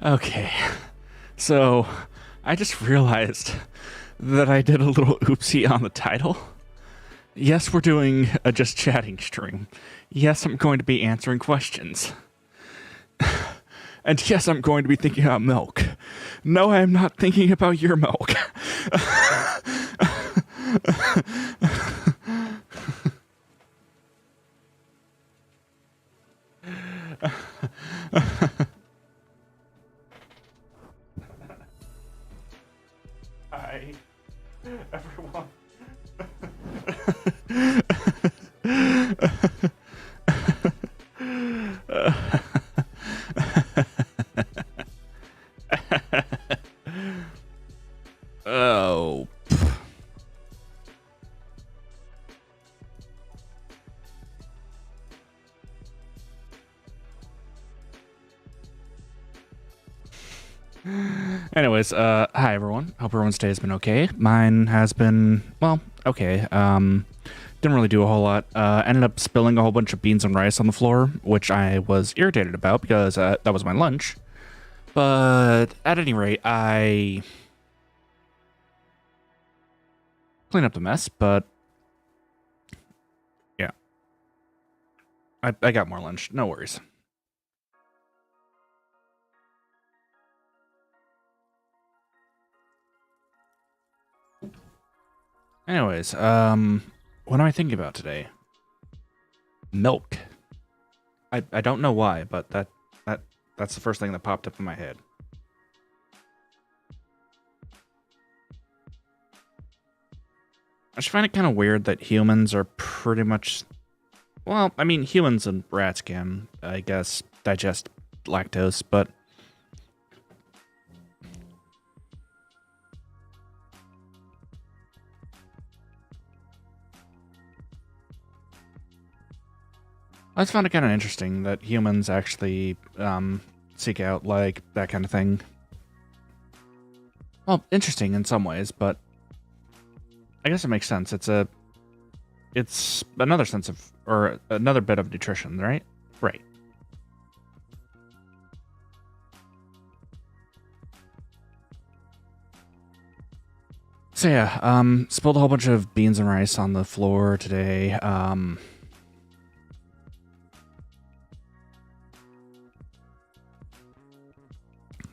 Okay, so I just realized that I did a little oopsie on the title. Yes, we're doing a just chatting stream. Yes, I'm going to be answering questions. And yes, I'm going to be thinking about milk. No, I am not thinking about your milk. Hi, everyone. Oh. Anyways, hi everyone. Hope everyone's day has been okay. Mine has been, well, okay. Didn't really do a whole lot. Ended up spilling a whole bunch of beans and rice on the floor, which I was irritated about because that was my lunch. But at any rate, I cleaned up the mess, but yeah. I got more lunch. No worries. Anyways, what am I thinking about today? Milk. I don't know why, but that's the first thing that popped up in my head. I just find it kind of weird that humans are pretty much, well, I mean, humans and rats can, I guess, digest lactose, but I just found it kind of interesting that humans actually seek out, like, that kind of thing. Well, interesting in some ways, but I guess it makes sense. It's another sense of, or another bit of nutrition, right? Right. So yeah, spilled a whole bunch of beans and rice on the floor today.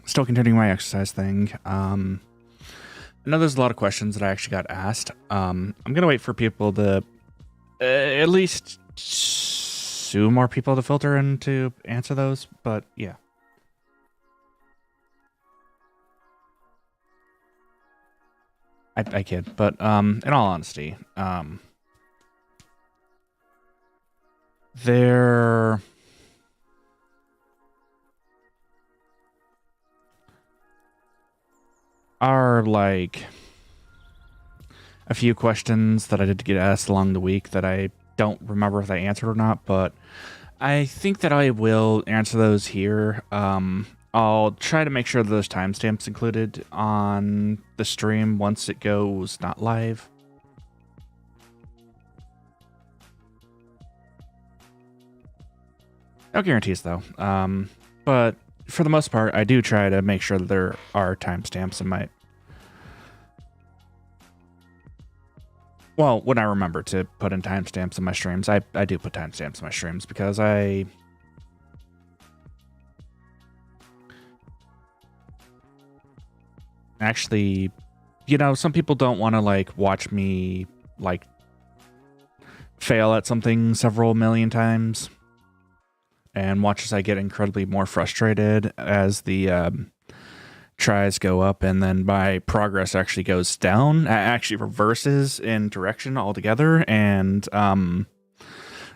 Still continuing my exercise thing. I know there's a lot of questions that I actually got asked. I'm gonna wait for people to at least 2 more people to filter in to answer those, but yeah. I kid, but in all honesty, there are like a few questions that I did get asked along the week that I don't remember if I answered or not, but I think that I will answer those here. I'll try to make sure that there's timestamps included on the stream once it goes not live. No guarantees though. But for the most part, I do try to make sure that there are timestamps in my... Well, when I remember to put in timestamps in my streams, I do put timestamps in my streams because I... Actually, you know, some people don't want to, like, watch me, like, fail at something several million times and watch as I get incredibly more frustrated as the tries go up and then my progress actually goes down, actually reverses in direction altogether, and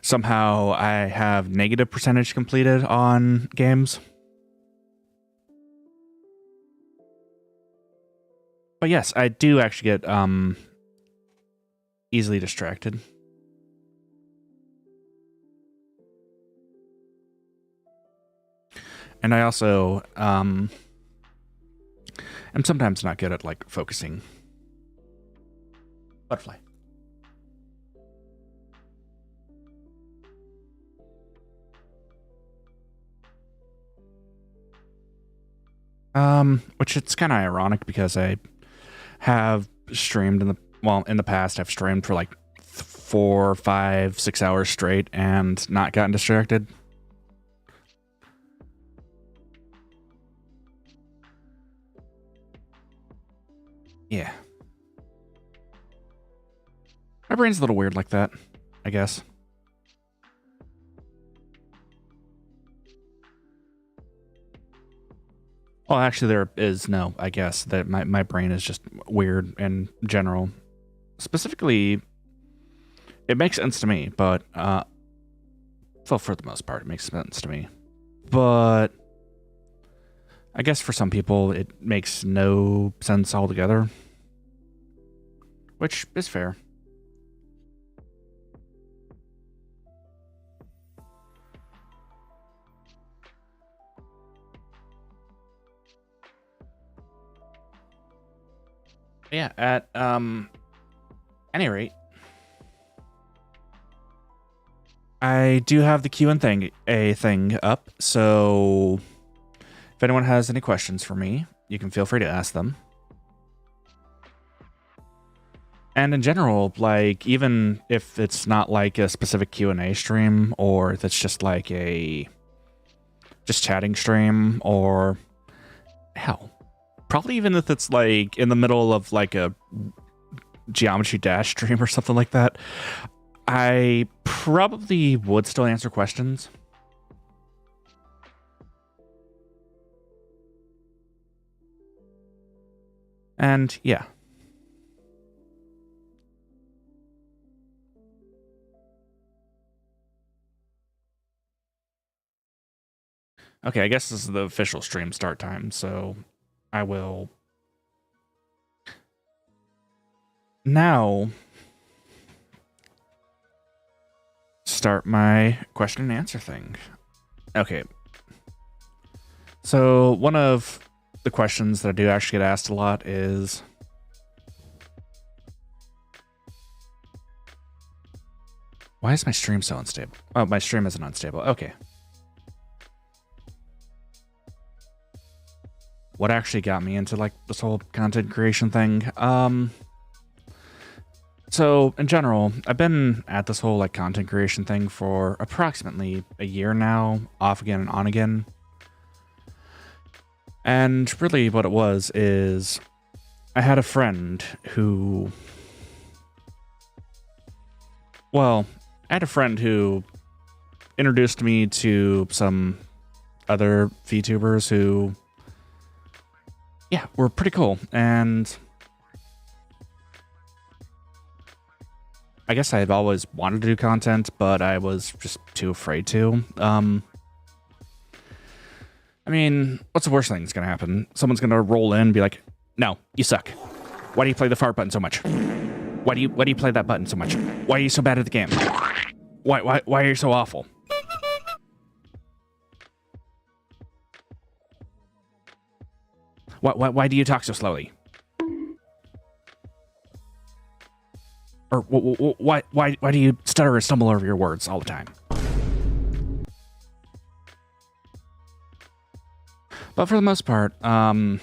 somehow I have negative percentage completed on games. But yes, I do actually get easily distracted. And I also am sometimes not good at, like, focusing. Butterfly. Which it's kind of ironic because I have streamed in the past, I've streamed for like 4, 5, 6 hours straight and not gotten distracted. Yeah. My brain's a little weird like that, I guess. Well, actually, there is no, I guess, that my brain is just weird in general. Specifically, it makes sense to me, but, well, for the most part, it makes sense to me. But I guess for some people, it makes no sense altogether, which is fair. Yeah, at any rate, I do have the Q&A thing up, so if anyone has any questions for me, you can feel free to ask them. And in general, like, even if it's not like a specific Q&A stream, or if it's just like a just chatting stream, or hell, probably even if it's like in the middle of like a Geometry Dash stream or something like that, I probably would still answer questions. And yeah. Okay, I guess this is the official stream start time, so I will now start my question and answer thing. Okay. So one of the questions that I do actually get asked a lot is, why is my stream so unstable? Oh, my stream isn't unstable. Okay. What actually got me into like this whole content creation thing? So in general, I've been at this whole like content creation thing for approximately a year now, off again and on again. And really what it was is I had a friend who, well, I had a friend who introduced me to some other VTubers who, yeah, were pretty cool. And I guess I've always wanted to do content, but I was just too afraid to. I mean, what's the worst thing that's gonna happen? Someone's gonna roll in and be like, no, you suck. Why do you play the fart button so much? Why do you play that button so much? Why are you so bad at the game? Why are you so awful? Why do you talk so slowly? Or why do you stutter or stumble over your words all the time? But for the most part, to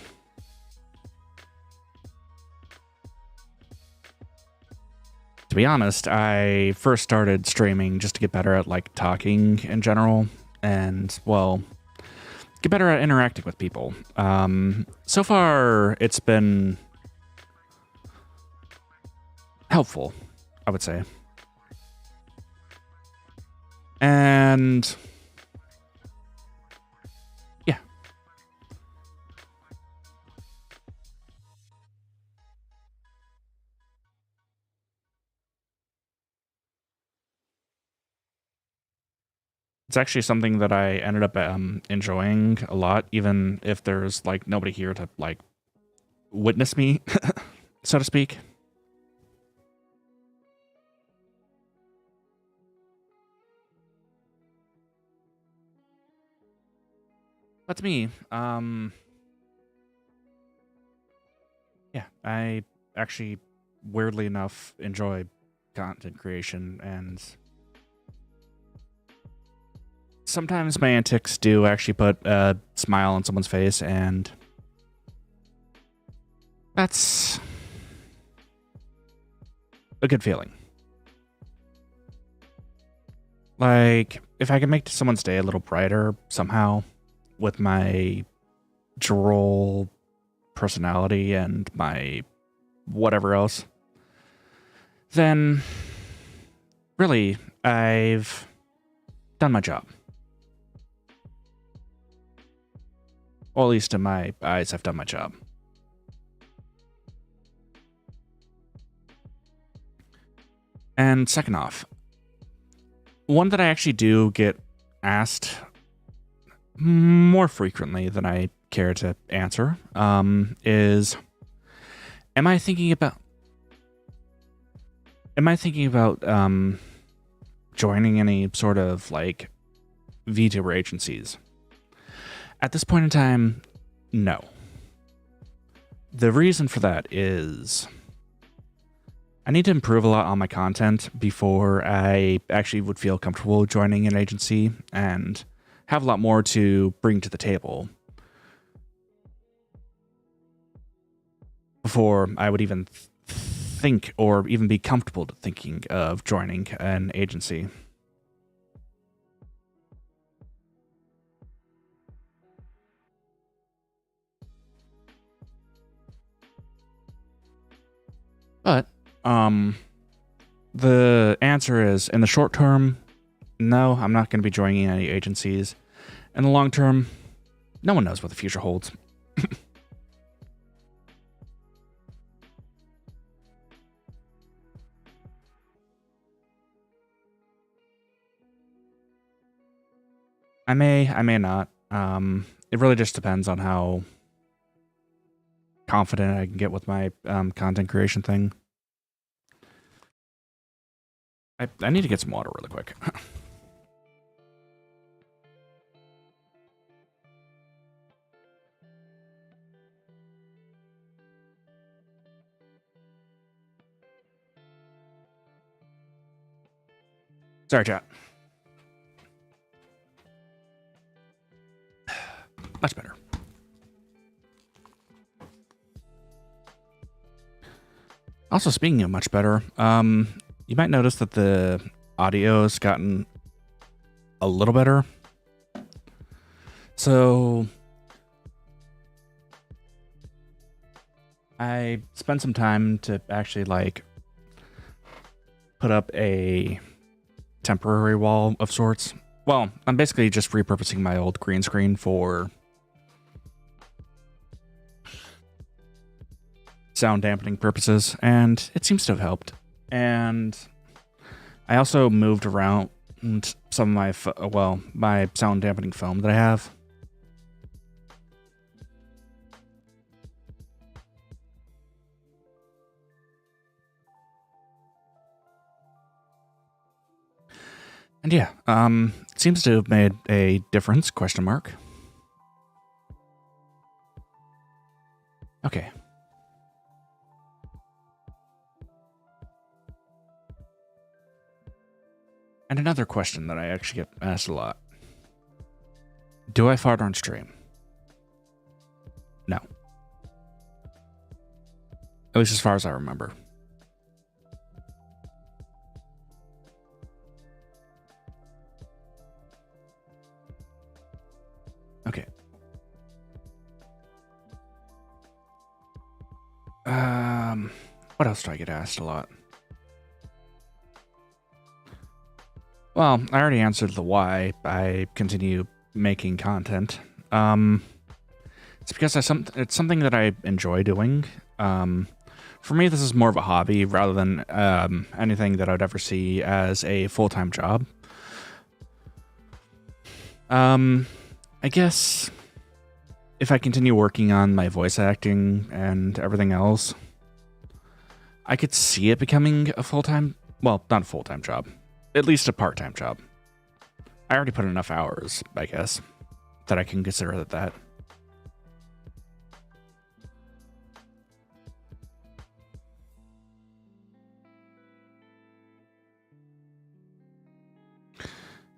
be honest, I first started streaming just to get better at like talking in general, and well, get better at interacting with people. So far, it's been helpful, I would say. And yeah. It's actually something that I ended up enjoying a lot, even if there's like nobody here to like witness me, so to speak. But to me, yeah, I actually, weirdly enough, enjoy content creation, and sometimes my antics do actually put a smile on someone's face, and That's a good feeling. Like, if I can make someone's day a little brighter somehow with my droll personality and my whatever else, then really, I've done my job. Or at least in my eyes, I've done my job. And second off, one that I actually do get asked more frequently than I care to answer is, am I thinking about joining any sort of like Vtuber agencies? At this point in time, no. The reason for that is I need to improve a lot on my content before I actually would feel comfortable joining an agency and have a lot more to bring to the table before I would even think or even be comfortable thinking of joining an agency. But the answer is, in the short term, no, I'm not going to be joining any agencies. In the long term, no one knows what the future holds. I may not. It really just depends on how confident I can get with my content creation thing. I need to get some water really quick. Sorry, chat. Much better. Also, speaking of much better, you might notice that the audio has gotten a little better. So I spent some time to actually like put up a temporary wall of sorts. Well, I'm basically just repurposing my old green screen for sound dampening purposes, and it seems to have helped. And I also moved around some of my sound dampening foam that I have. And yeah, it seems to have made a difference, question mark. Okay. And another question that I actually get asked a lot. Do I fart on stream? No. At least as far as I remember. Okay. What else do I get asked a lot? Well, I already answered the why I continue making content. It's because it's something that I enjoy doing. For me, this is more of a hobby rather than anything that I'd ever see as a full-time job. I guess if I continue working on my voice acting and everything else, I could see it becoming a full-time, well, not a full-time job, at least a part-time job. I already put enough hours, I guess, that I can consider it that.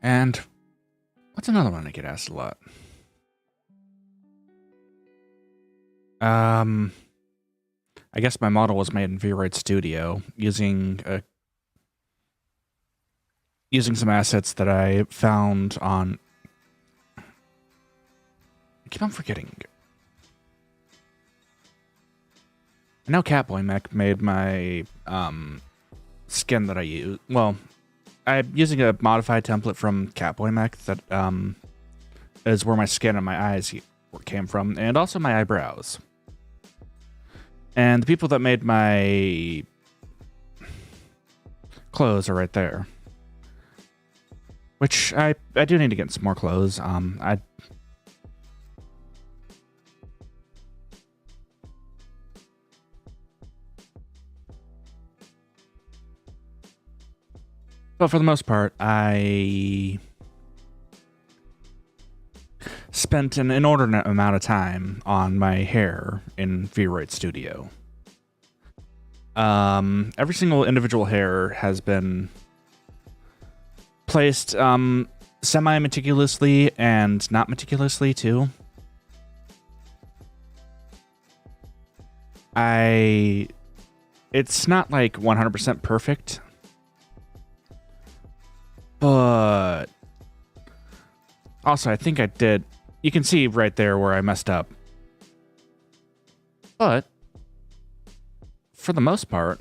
And what's another one I get asked a lot? I guess my model was made in Vroid Studio using some assets that I found on. I keep on forgetting. I know Catboy Mech made my skin that I use. Well, I'm using a modified template from Catboy Mech that is where my skin and my eyes came from, and also my eyebrows. And the people that made my clothes are right there. Which I do need to get some more clothes. But for the most part, I spent an inordinate amount of time on my hair in Vroid Studio. Every single individual hair has been placed semi-meticulously and not meticulously too. It's not like 100% perfect, but also I think I did. You can see right there where I messed up. But for the most part,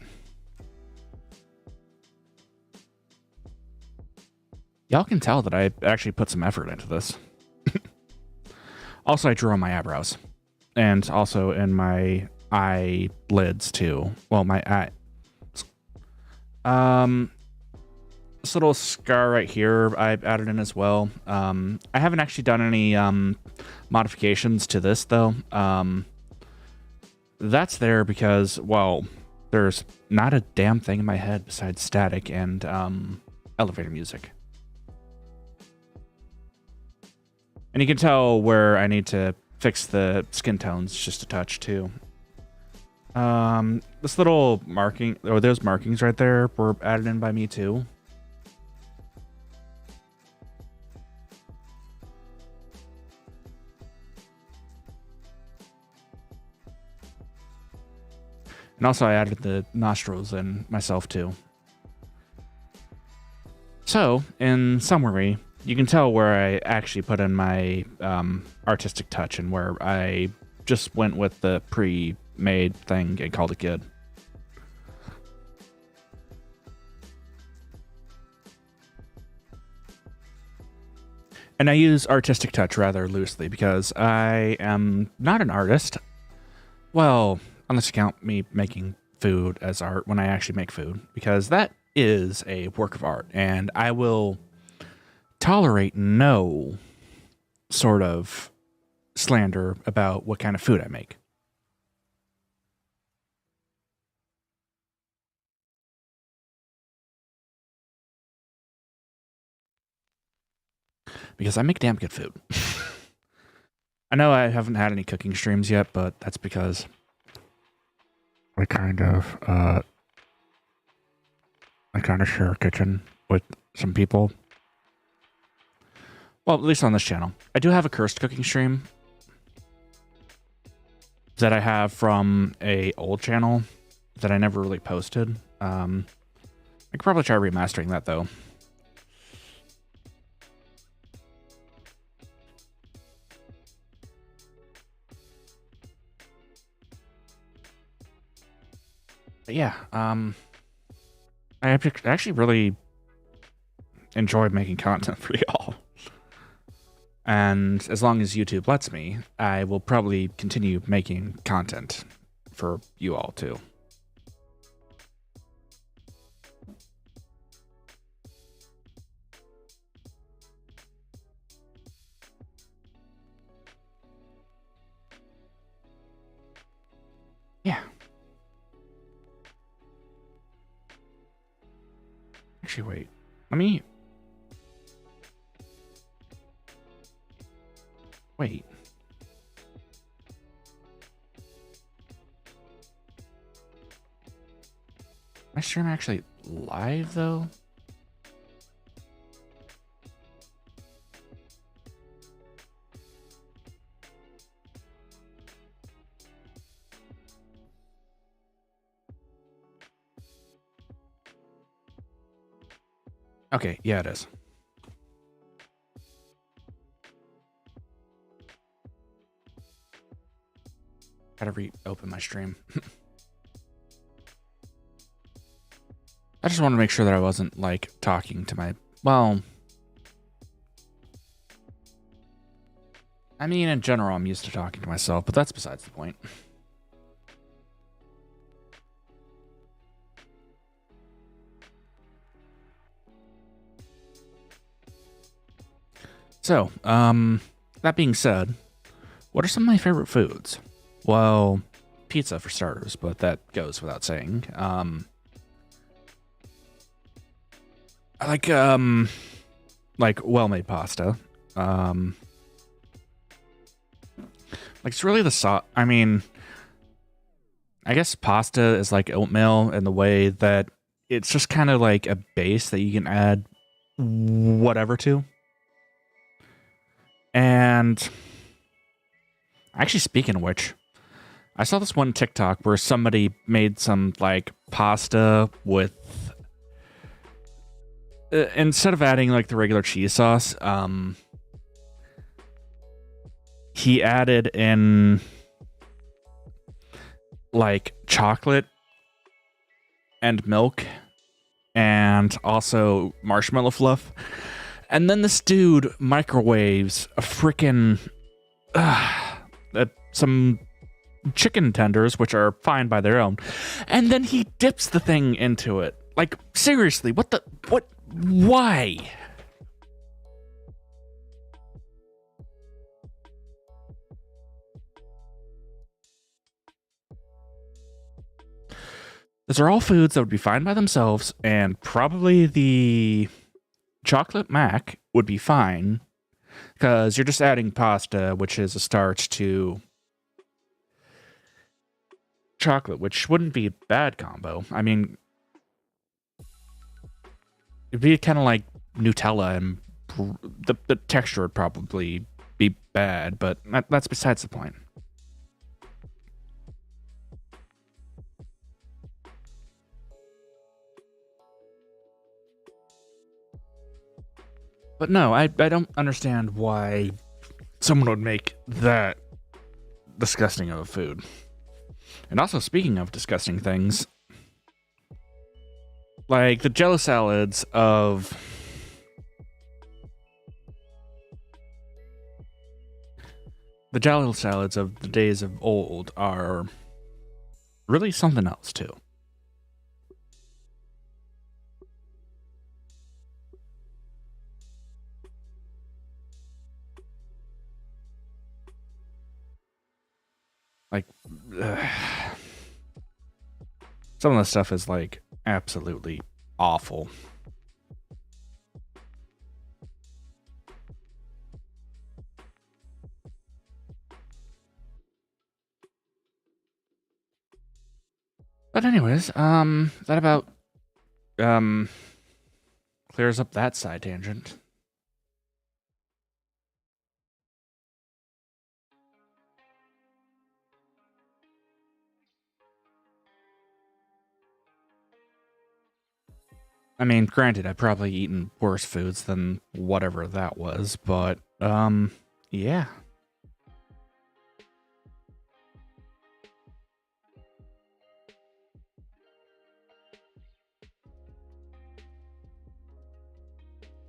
y'all can tell that I actually put some effort into this. Also, I drew on my eyebrows. And also in my eyelids, too. Well, my eye. This little scar right here, I've added in as well. I haven't actually done any modifications to this, though. That's there because, well, there's not a damn thing in my head besides static and elevator music. And you can tell where I need to fix the skin tones just a touch, too. This little marking, or those markings right there were added in by me, too. And also I added the nostrils in myself, too. So, in summary, you can tell where I actually put in my artistic touch and where I just went with the pre-made thing and called it good. And I use artistic touch rather loosely because I am not an artist. Well, unless you count me making food as art when I actually make food, because that is a work of art, and I will tolerate no sort of slander about what kind of food I make. Because I make damn good food. I know I haven't had any cooking streams yet, but that's because I kind of share a kitchen with some people. Well, at least on this channel. I do have a cursed cooking stream that I have from a old channel that I never really posted. I could probably try remastering that, though. But yeah, I actually really enjoy making content for y'all. And as long as YouTube lets me, I will probably continue making content for you all too. Yeah. Actually, wait. Let me... Wait. My stream actually live, though? Okay, yeah, it is. Gotta reopen my stream. I just wanted to make sure that I wasn't, like, talking to my... Well... I mean, in general, I'm used to talking to myself, but that's besides the point. So, that being said, what are some of my favorite foods? Well, pizza for starters, but that goes without saying. I like well-made pasta. Like it's really the sauce. I mean, I guess pasta is like oatmeal in the way that it's just kind of like a base that you can add whatever to. And actually, speaking of which, I saw this one TikTok where somebody made some like pasta with instead of adding like the regular cheese sauce, he added in like chocolate and milk and also marshmallow fluff. And then this dude microwaves a freaking some chicken tenders, which are fine by their own, and then he dips the thing into it. Like, seriously, what? Why? Those are all foods that would be fine by themselves, and probably the chocolate mac would be fine, because you're just adding pasta, which is a starch, to chocolate, which wouldn't be a bad combo. I mean, it'd be kind of like Nutella, and the texture would probably be bad, but that's besides the point. But no, I don't understand why someone would make that disgusting of a food. And also, speaking of disgusting things, like the jello salads of the days of old are really something else too. Like, some of the stuff is like absolutely awful. But anyways, that about clears up that side tangent. I mean, granted, I've probably eaten worse foods than whatever that was, but, yeah.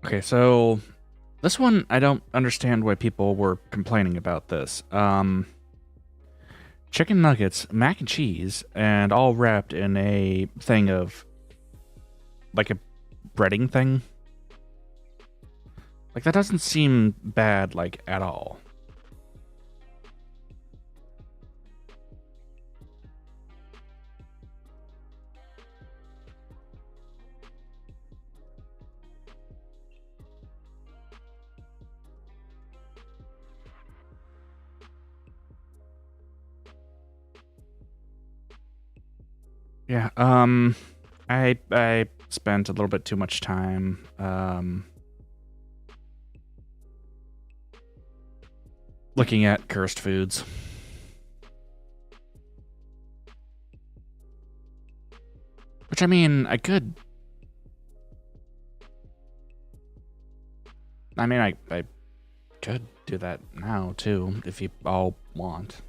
Okay, so this one, I don't understand why people were complaining about this. Chicken nuggets, mac and cheese, and all wrapped in a thing of like a breading thing. Like, that doesn't seem bad, like, at all. Yeah, I spent a little bit too much time, looking at cursed foods. Which, I mean, I could I mean, I could do that now, too, if you all want.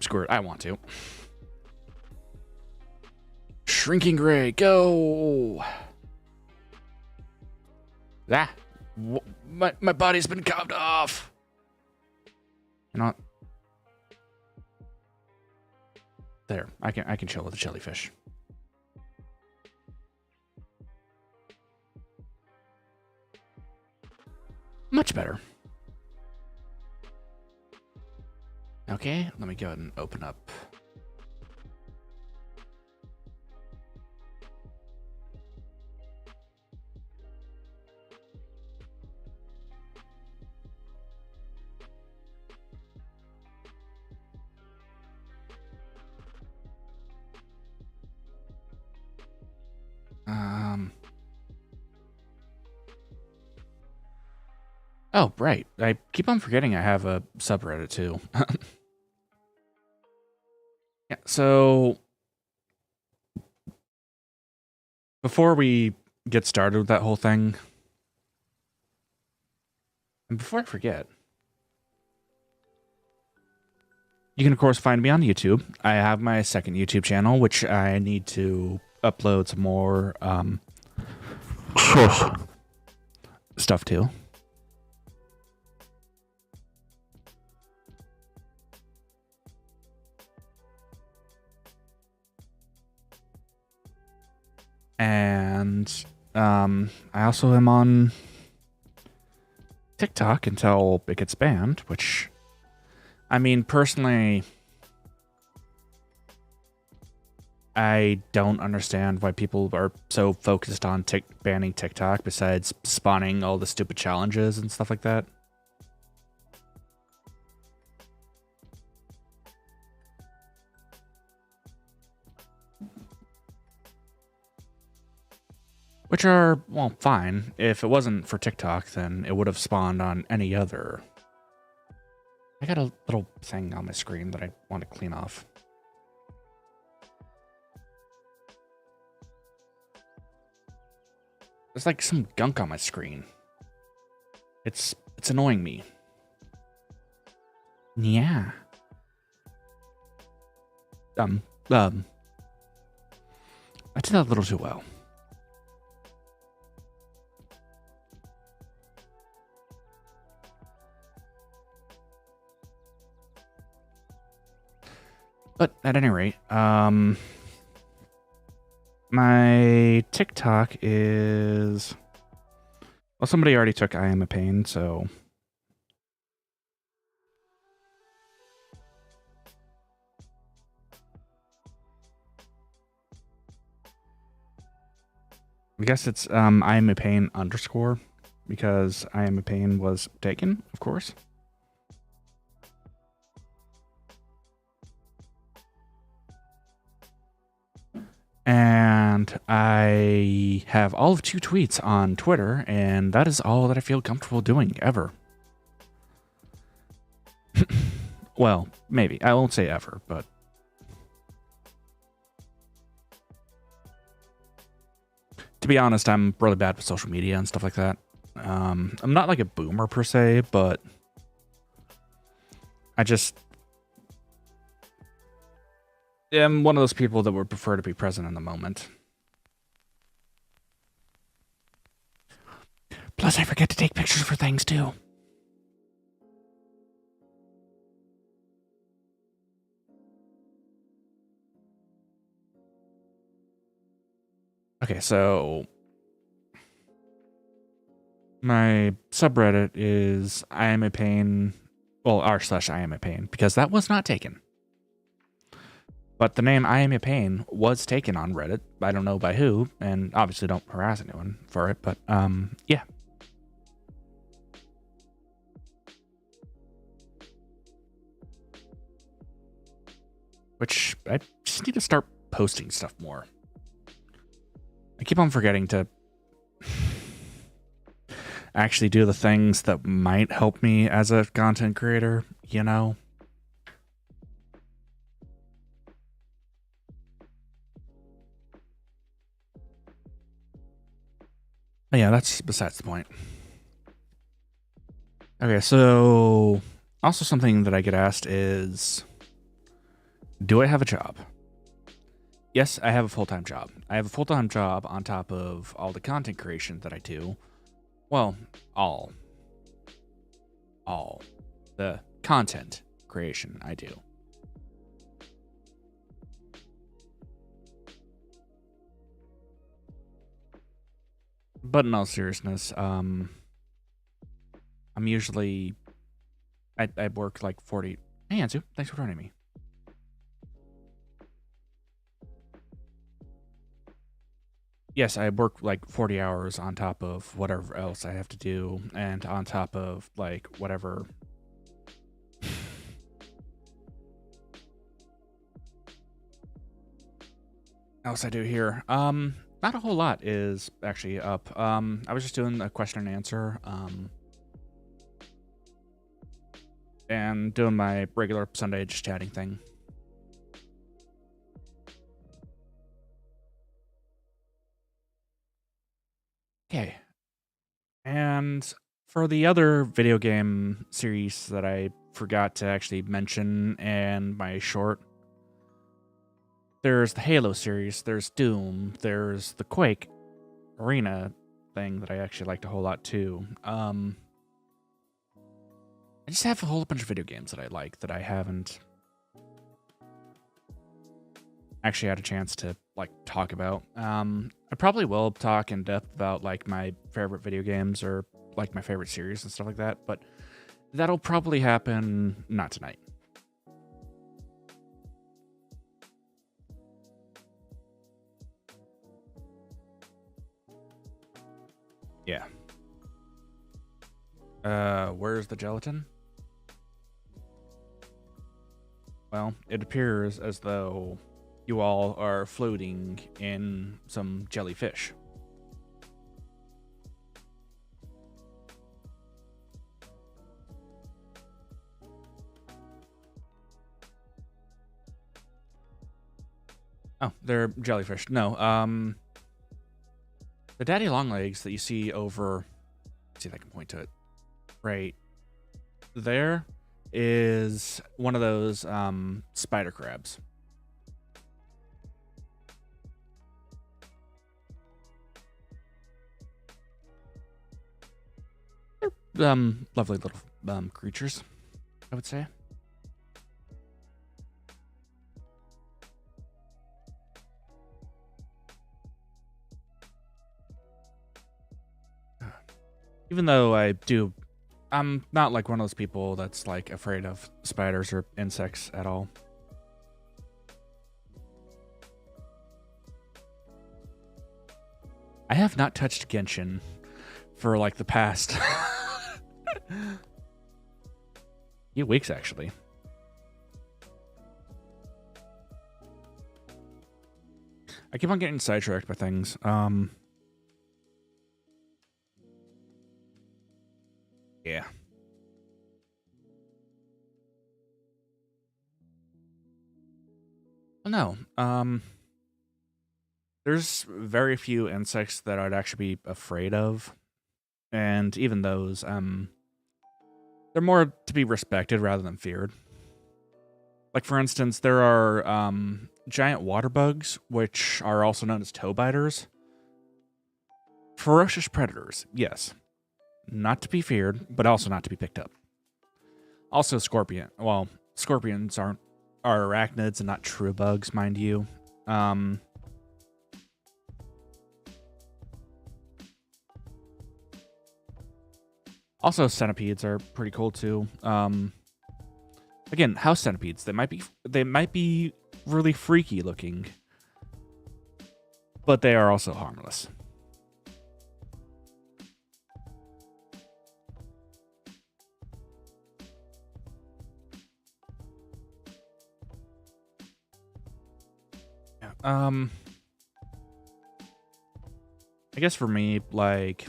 Screw it, I want to. Shrinking Gray, go! Ah! My body's been carved off! You know what? There, I can chill with the jellyfish. Much better. Okay, let me go ahead and open up. Oh, right. I keep on forgetting I have a subreddit too. Yeah, so before we get started with that whole thing, and before I forget, you can, of course, find me on YouTube. I have my second YouTube channel, which I need to upload some more stuff to. And I also am on TikTok until it gets banned, which, I mean, personally, I don't understand why people are so focused on banning TikTok besides spawning all the stupid challenges and stuff like that. Which are, well, fine. If it wasn't for TikTok, then it would have spawned on any other. I got a little thing on my screen that I want to clean off. There's like some gunk on my screen. It's annoying me. Yeah. I did that a little too well. But at any rate, my TikTok is... Well, somebody already took I Am a Payne, so... I guess it's I Am a Payne _ because I Am a Payne was taken, of course. And I have all of 2 tweets on Twitter, and that is all that I feel comfortable doing ever. Well, maybe. I won't say ever, but... To be honest, I'm really bad with social media and stuff like that. I'm not like a boomer per se, but I just am one of those people that would prefer to be present in the moment. Plus, I forget to take pictures for things too. Okay, so my subreddit is I Am a Payne, well, r/I Am a Payne, because that was not taken. But the name I Am a Payne was taken on Reddit. I don't know by who, and obviously don't harass anyone for it, but yeah. Which I just need to start posting stuff more. I keep on forgetting to actually do the things that might help me as a content creator, you know? Yeah, that's besides the point. Okay, so also something that I get asked is, do I have a job? Yes, I have a full-time job. I have a full-time job on top of all the content creation that I do. Well, all the content creation I do. But in all seriousness, I'm usually, I work like 40. Hey, Ansu, thanks for joining me. Yes, I work like 40 hours on top of whatever else I have to do, and on top of like whatever. else I do here. Not a whole lot is actually up. I was just doing a question and answer, and doing my regular Sunday just chatting thing. Okay. And for the other video game series that I forgot to actually mention in my short, there's the Halo series, there's Doom, there's the Quake Arena thing that I actually liked a whole lot too. I just have a whole bunch of video games that I like that I haven't actually had a chance to like talk about. I probably will talk in depth about like my favorite video games or like my favorite series and stuff like that, but that'll probably happen not tonight. Yeah. Where's the gelatin? Well, it appears as though you all are floating in some jellyfish. Oh, they're jellyfish. No, the daddy longlegs that you see over, let's see if I can point to it, right there, is one of those spider crabs. They're lovely little creatures, I would say. Even though I'm not like one of those people that's like afraid of spiders or insects at all. I have not touched Genshin for like the past few weeks, actually. I keep on getting sidetracked by things. Yeah. Well, no. There's very few insects that I'd actually be afraid of. And even those, they're more to be respected rather than feared. Like, for instance, there are giant water bugs, which are also known as toe biters. Ferocious predators, yes. Not to be feared, but also not to be picked up. Also, scorpion. Well, scorpions are arachnids and not true bugs, mind you. Also, centipedes are pretty cool too. Again, house centipedes. They might be really freaky looking, but they are also harmless. I guess for me, like,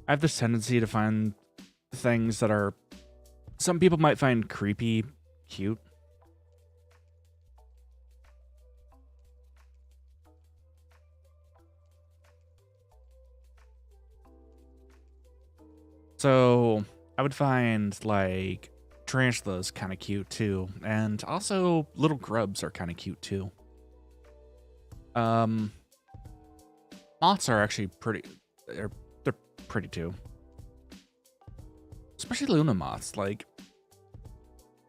I have this tendency to find things that are, some people might find creepy, cute. So I would find like tarantulas kind of cute too, and also little grubs are kind of cute too. Moths are actually pretty. They're pretty too, especially Luna moths. Like,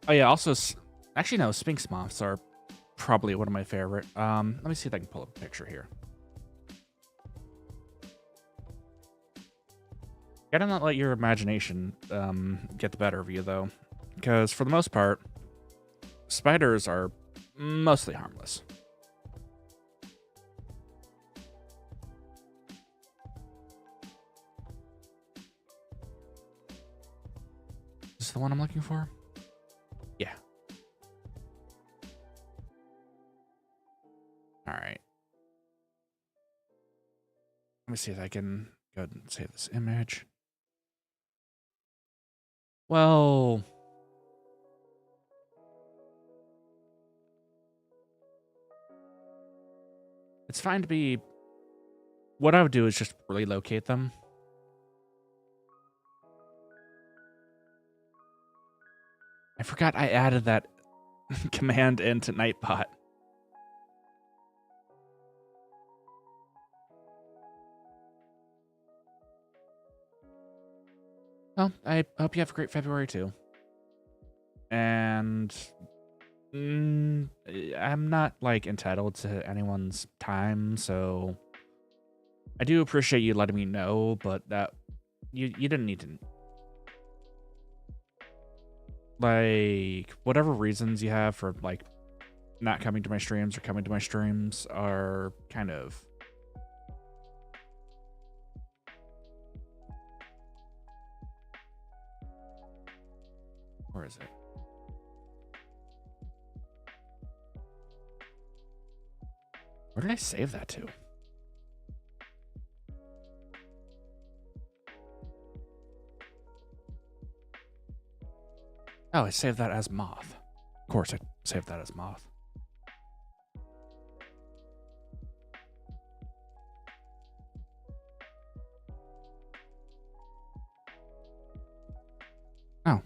oh yeah, also actually no, Sphinx moths are probably one of my favorite. Let me see if I can pull up a picture here. Gotta not let your imagination get the better of you, though, because for the most part, spiders are mostly harmless. Is this the one I'm looking for? Yeah. All right. Let me see if I can go ahead and save this image. Well, it's fine to be... What I would do is just relocate them. I forgot I added that command into Nightbot. Well, I hope you have a great February too. And I'm not like entitled to anyone's time, so I do appreciate you letting me know, but that you didn't need to. Like, whatever reasons you have for like not coming to my streams or coming to my streams are kind of... Where is it? Where did I save that to? Oh, I saved that as Moth. Of course I saved that as Moth. Oh.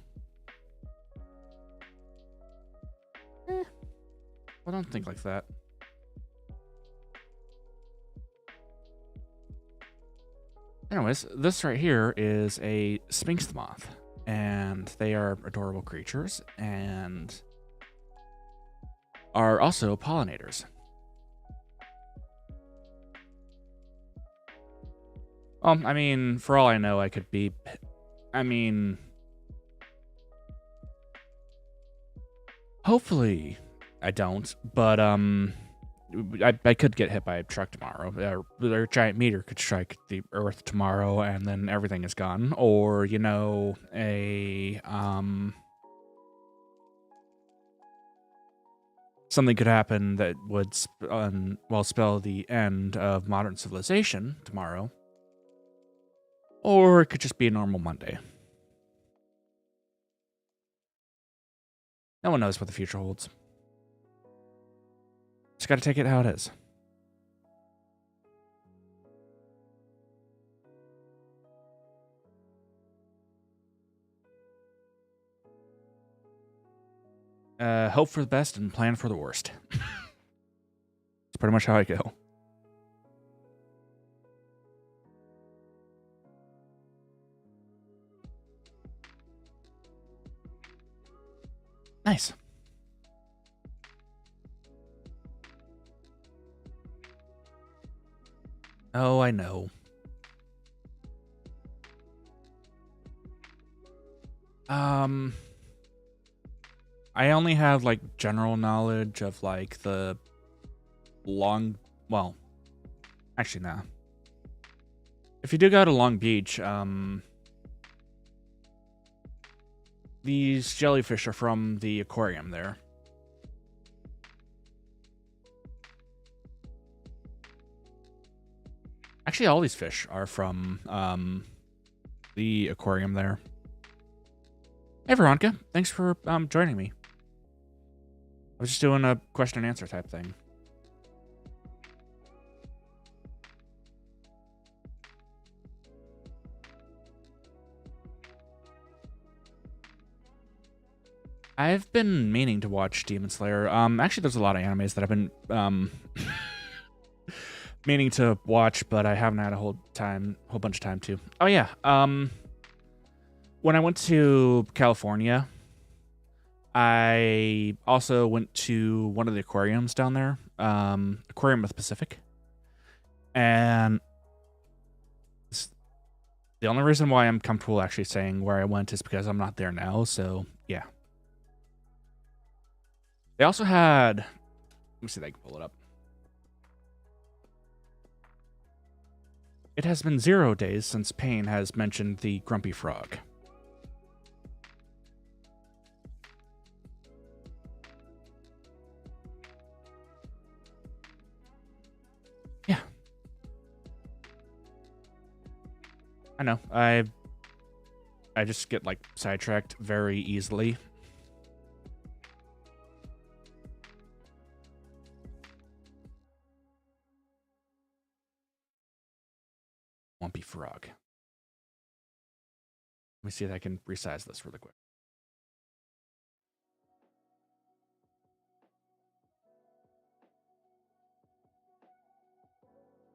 Well, don't think like that. Anyways, this right here is a Sphinx moth, and they are adorable creatures and are also pollinators. I mean, for all I know, I could be... I mean... Hopefully I don't, but I could get hit by a truck tomorrow. Or a giant meteor could strike the Earth tomorrow, and then everything is gone. Or, you know, something could happen that would spell the end of modern civilization tomorrow. Or it could just be a normal Monday. No one knows what the future holds. Just gotta take it how it is. Hope for the best and plan for the worst. It's pretty much how I go. Nice. Oh, I know. I only have like general knowledge of like the well, actually no. If you do go to Long Beach, these jellyfish are from the aquarium there. Actually, all these fish are from the aquarium there. Hey, Veronica. Thanks for joining me. I was just doing a question and answer type thing. I've been meaning to watch Demon Slayer. Actually, there's a lot of animes that I've been meaning to watch, but I haven't had a whole bunch of time to. Oh yeah. When I went to California, I also went to one of the aquariums down there, Aquarium of the Pacific, and the only reason why I'm comfortable actually saying where I went is because I'm not there now. So yeah. They also had. Let me see if I can pull it up. It has been 0 days since Payne has mentioned the grumpy frog. Yeah. I know. I just get like sidetracked very easily. Grumpy frog. Let me see if I can resize this really quick.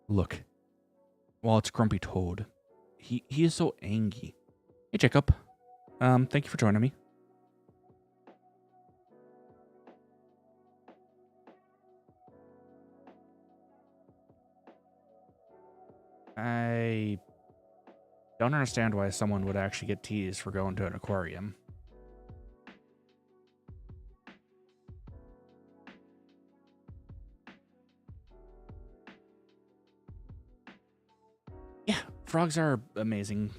Look. Well, it's Grumpy Toad. He is so angry. Hey, Jacob. Thank you for joining me. I don't understand why someone would actually get teased for going to an aquarium. Yeah, frogs are amazing.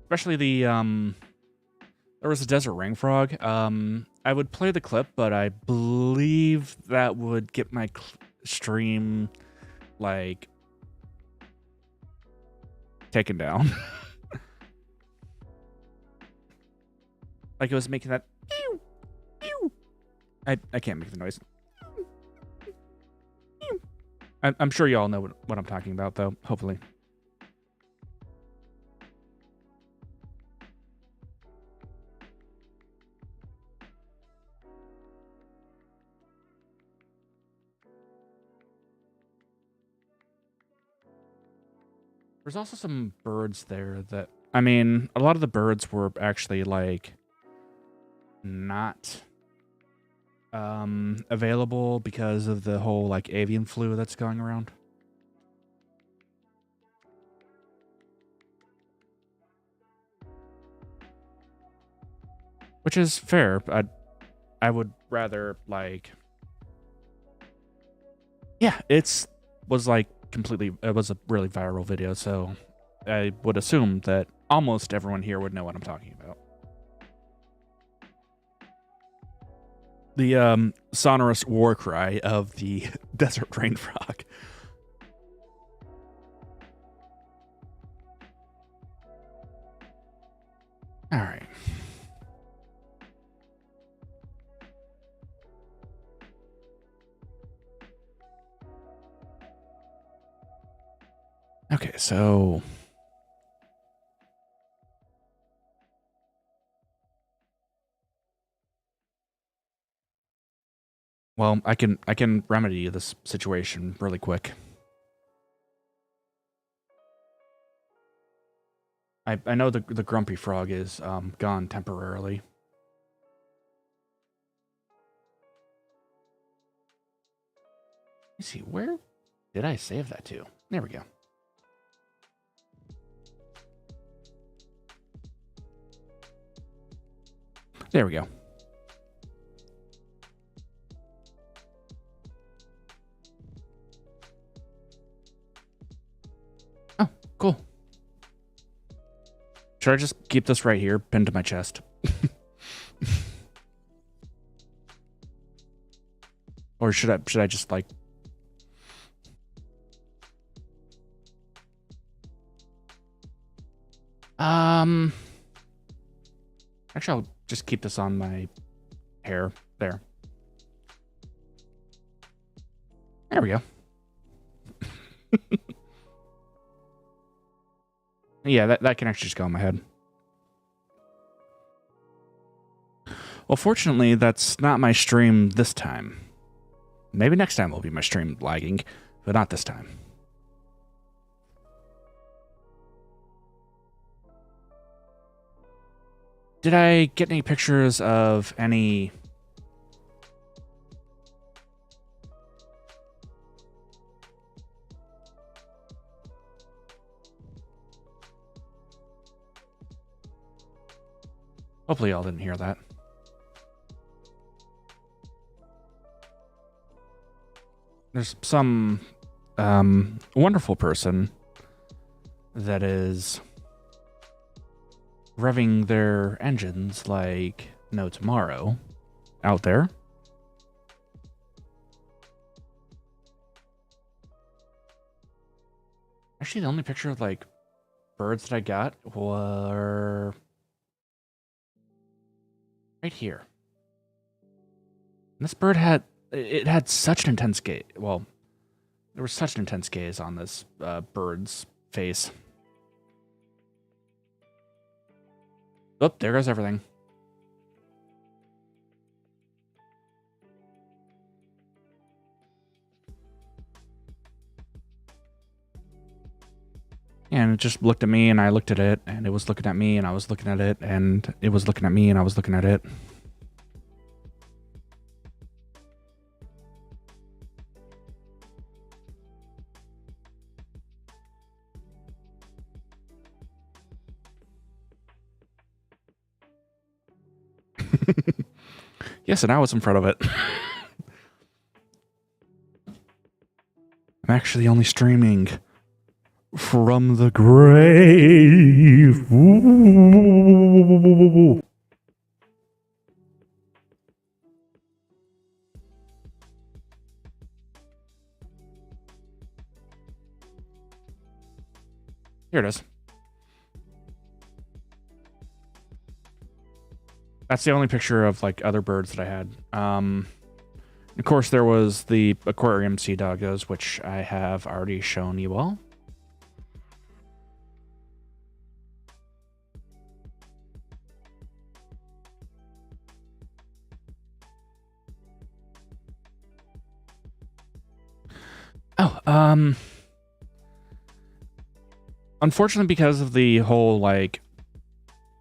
Especially the, there was a desert ring frog. I would play the clip, but I believe that would get my stream, like, taken down. Like it was making that. I can't make the noise. I'm sure you all know what I'm talking about, though. Hopefully. There's also some birds there that, I mean, a lot of the birds were actually like not available because of the whole like avian flu that's going around. Which is fair. I would rather like, yeah, it was like completely, it was a really viral video, so I would assume that almost everyone here would know what I'm talking about. The sonorous war cry of the desert rain frog. All right. Okay, so well, I can remedy this situation really quick. I know the grumpy frog is gone temporarily. Let's see, where did I save that to? There we go. There we go. Oh, cool. Should I just keep this right here, pinned to my chest? Or should I just like... Actually, I'll just keep this on my hair. There. There we go. Yeah, that can actually just go on my head. Well, fortunately, that's not my stream this time. Maybe next time will be my stream lagging, but not this time. Did I get any pictures of any... Hopefully y'all didn't hear that. There's some wonderful person that is revving their engines like no tomorrow out there. Actually, the only picture of like birds that I got were right here. And this bird had such an intense gaze. Well, there was such an intense gaze on this bird's face. Oh, there goes everything. And it just looked at me and I looked at it, and it was looking at me and I was looking at it, and it was looking at me and I was looking at it. Yes, and I was in front of it. I'm actually only streaming from the grave. Ooh. Here it is. That's the only picture of like other birds that I had. Of course, there was the aquarium sea doggos, which I have already shown you all. Oh, unfortunately, because of the whole like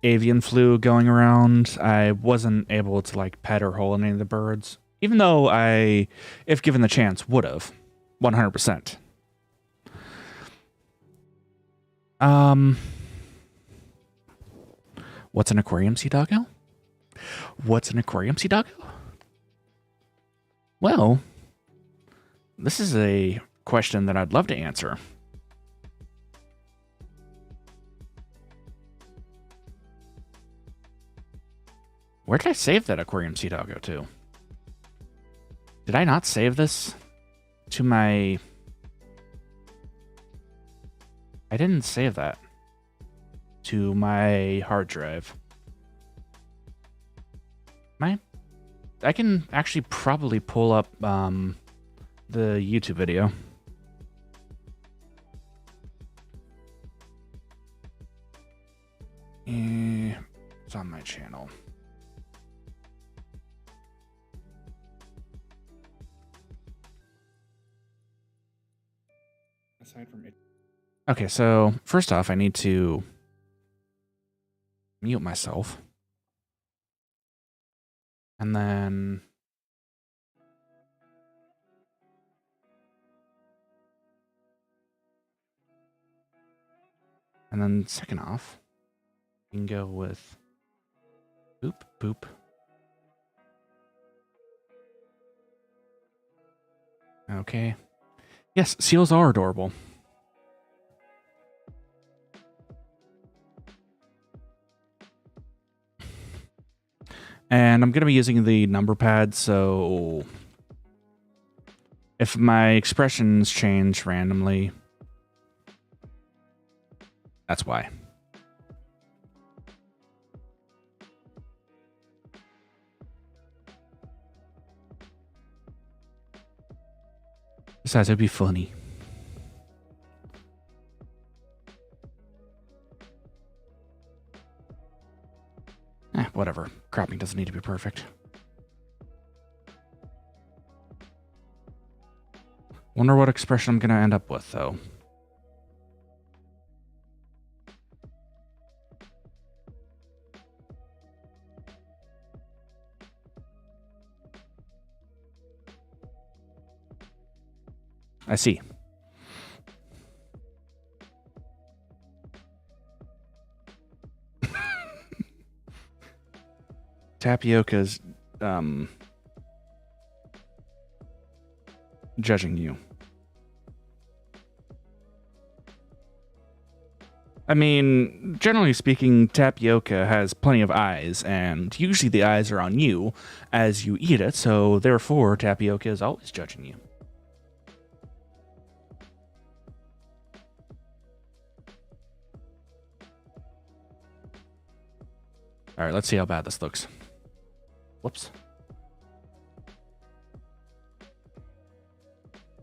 avian flu going around, I wasn't able to like pet or hold any of the birds, even though I, if given the chance, would have 100%. What's an aquarium sea doggo? What's an aquarium sea doggo? Well, this is a question that I'd love to answer. Where did I save that aquarium sea doggo to? Did I not save this to my... I didn't save that to my hard drive. I can actually probably pull up the YouTube video. It's on my channel. Aside from it. Okay, so first off, I need to mute myself. And then second off, you can go with boop, boop. Okay. Yes, seals are adorable. And I'm going to be using the number pad, so if my expressions change randomly, that's why. Besides, it'd be funny. Whatever. Cropping doesn't need to be perfect. Wonder what expression I'm going to end up with, though. I see. Tapioca's judging you. I mean, generally speaking, tapioca has plenty of eyes, and usually the eyes are on you as you eat it, so therefore tapioca is always judging you. All right, let's see how bad this looks. Whoops.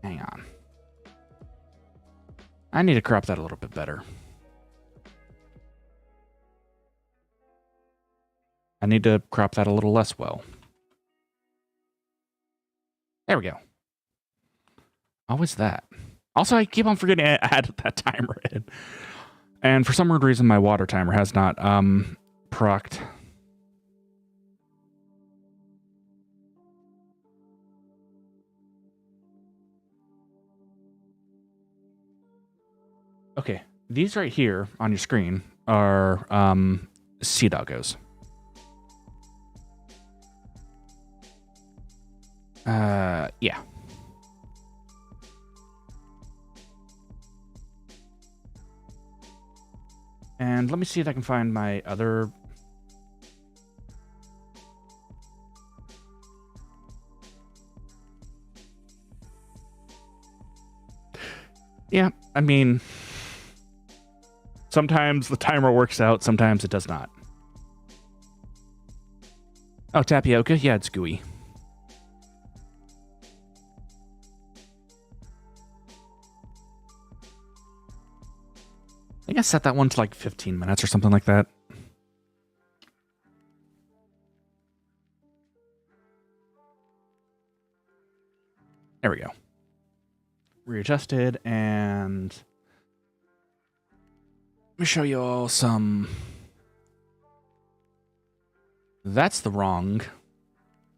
Hang on. I need to crop that a little bit better. I need to crop that a little less well. There we go. Always that. Also, I keep on forgetting to add that timer in. And for some weird reason, my water timer has not procced. Okay, these right here on your screen are sea doggos. Yeah. And let me see if I can find my other... Yeah, I mean... Sometimes the timer works out, sometimes it does not. Oh, tapioca? Yeah, it's gooey. I think I set that one to like 15 minutes or something like that. There we go. Readjusted, and let me show you all some... That's the wrong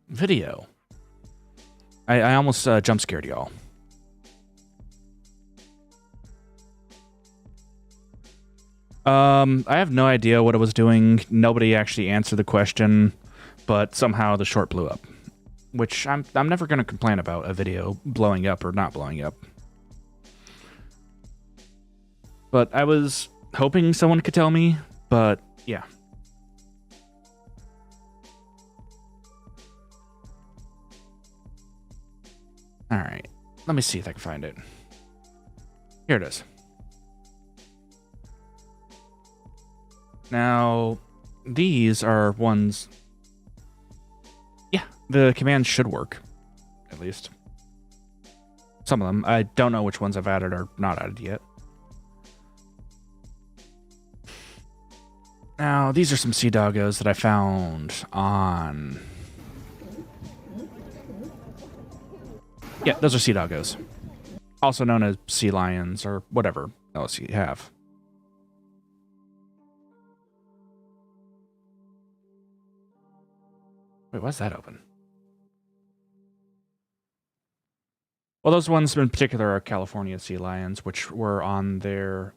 video. I almost jump scared y'all. I have no idea what it was doing. Nobody actually answered the question, but somehow the short blew up. Which I'm never going to complain about a video blowing up or not blowing up. But I was hoping someone could tell me, but yeah. All right, let me see if I can find it. Here it is. Now, these are ones... Yeah, the commands should work, at least. Some of them. I don't know which ones I've added or not added yet. Now, these are some sea doggos that I found on... Yeah, those are sea doggos. Also known as sea lions or whatever else you have. Wait, why's that open? Well, those ones in particular are California sea lions, which were on their...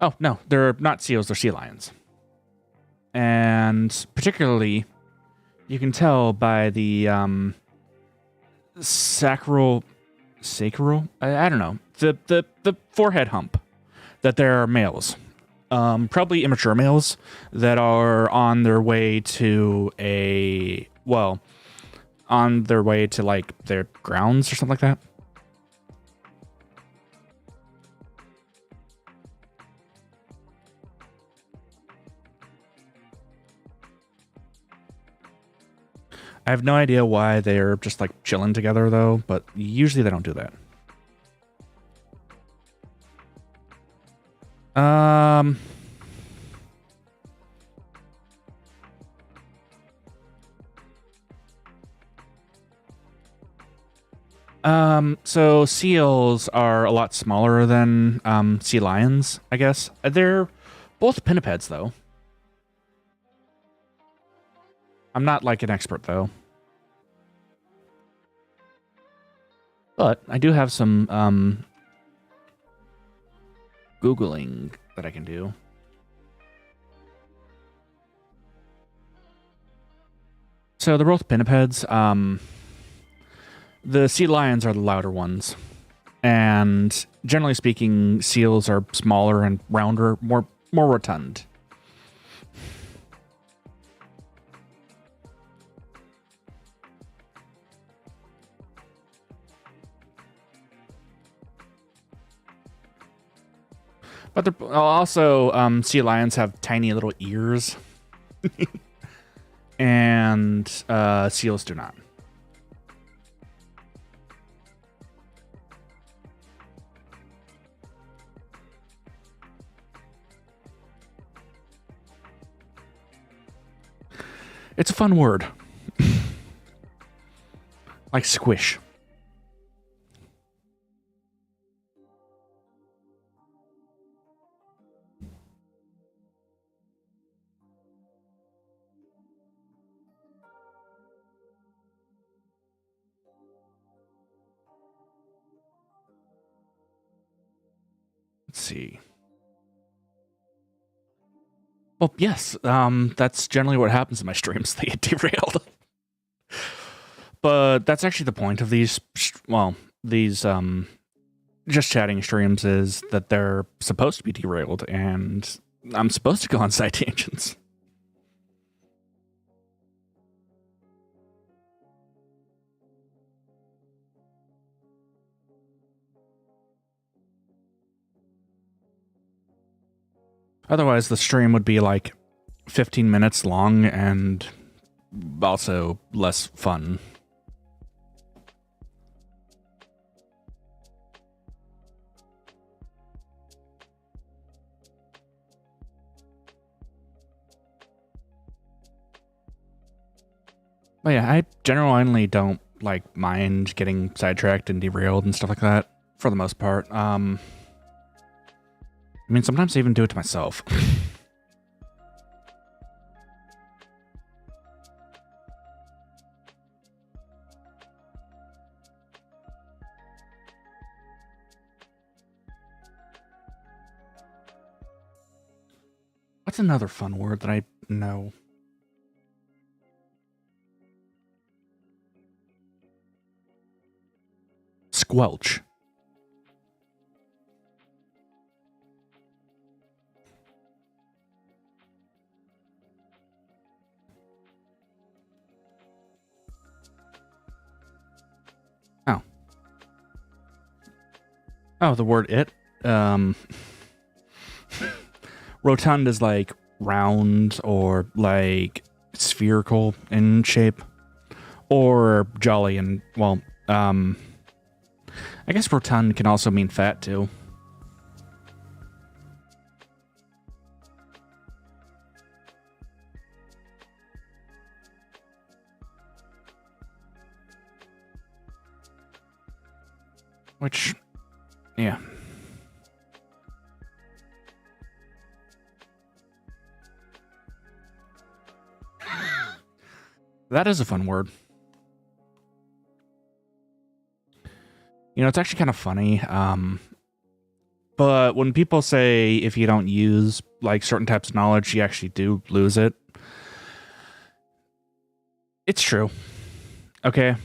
Oh, no, they're not seals, they're sea lions. And particularly, you can tell by the sacral... I don't know. The forehead hump that they're males. Probably immature males that are on their way to on their way to like their grounds or something like that. I have no idea why they're just like chilling together though, but usually they don't do that. Um, so seals are a lot smaller than sea lions, I guess. They're both pinnipeds, though. I'm not like an expert, though. But I do have some Googling that I can do. So they're both pinnipeds. The sea lions are the louder ones. And generally speaking, seals are smaller and rounder, more rotund. But they're also, sea lions have tiny little ears. And seals do not. It's a fun word. Like squish. Let's see. Well, yes, that's generally what happens in my streams. They get derailed. But that's actually the point of these, well, these just chatting streams is that they're supposed to be derailed, and I'm supposed to go on side tangents. Otherwise, the stream would be like 15 minutes long and also less fun. But yeah, I genuinely don't like mind getting sidetracked and derailed and stuff like that for the most part. I mean, sometimes I even do it to myself. What's another fun word that I know? Squelch. Oh. Oh, the word it? Rotund is like round or like spherical in shape. Or jolly and, well, I guess rotund can also mean fat too. Which, yeah. That is a fun word. You know, it's actually kind of funny. But when people say if you don't use like certain types of knowledge, you actually do lose it. It's true. Okay.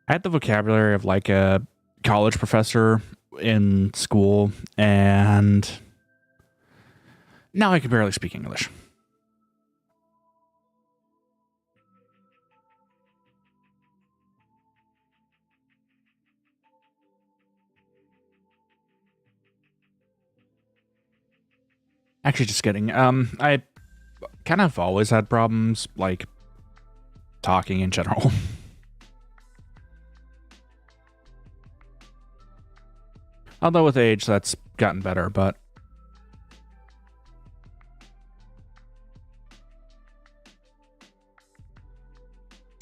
I had the vocabulary of like a college professor in school, and now I can barely speak English. Actually, just kidding. I kind of always had problems, like, talking in general. Although with age, that's gotten better, but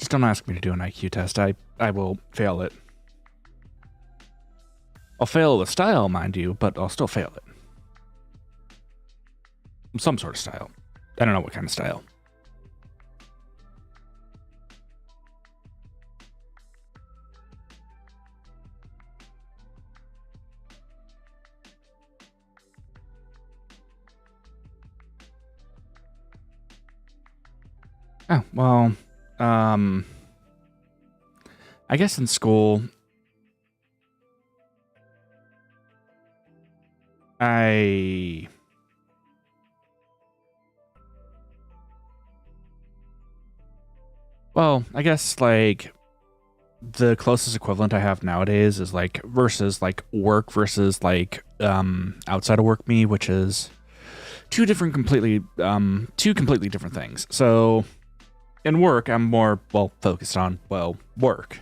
Just don't ask me to do an IQ test. I will fail it. I'll fail the style, mind you, but I'll still fail it. Some sort of style. I don't know what kind of style. Oh, well, I guess in school, well, I guess like the closest equivalent I have nowadays is like versus like work versus like outside of work me, which is two completely different things. So in work, I'm more focused on work.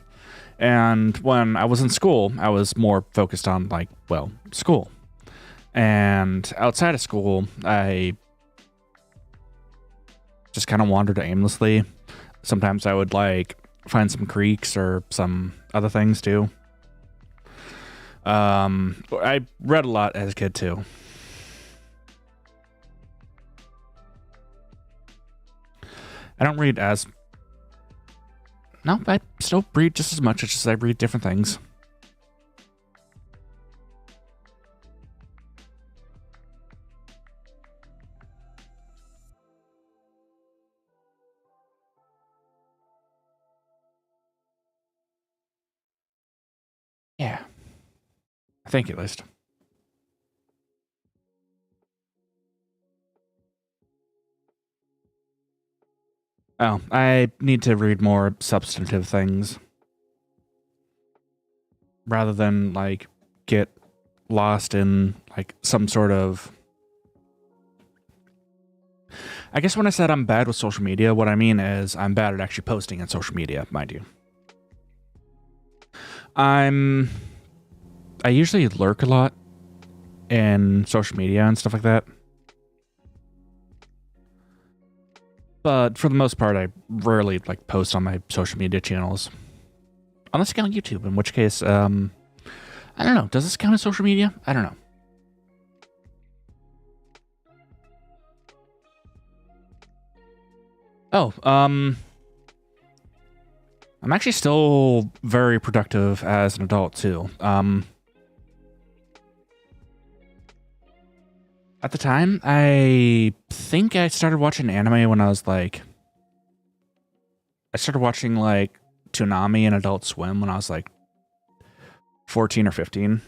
And when I was in school, I was more focused on like school. And outside of school, I just kind of wandered aimlessly. Sometimes I would like find some creeks or some other things too. I read a lot as a kid too. I don't read as... No, I still read just as much. It's just I read different things. Yeah. I think at least. Oh, I need to read more substantive things. Rather than, like, get lost in, like, some sort of... I guess when I said I'm bad with social media, what I mean is I'm bad at actually posting on social media, mind you. I usually lurk a lot in social media and stuff like that. But for the most part, I rarely like post on my social media channels. Unless I count YouTube, in which case, I don't know. Does this count as social media? I don't know. Oh, I'm actually still very productive as an adult too. At the time, I think I started watching anime when I was like... I started watching like Toonami and Adult Swim when I was like 14 or 15.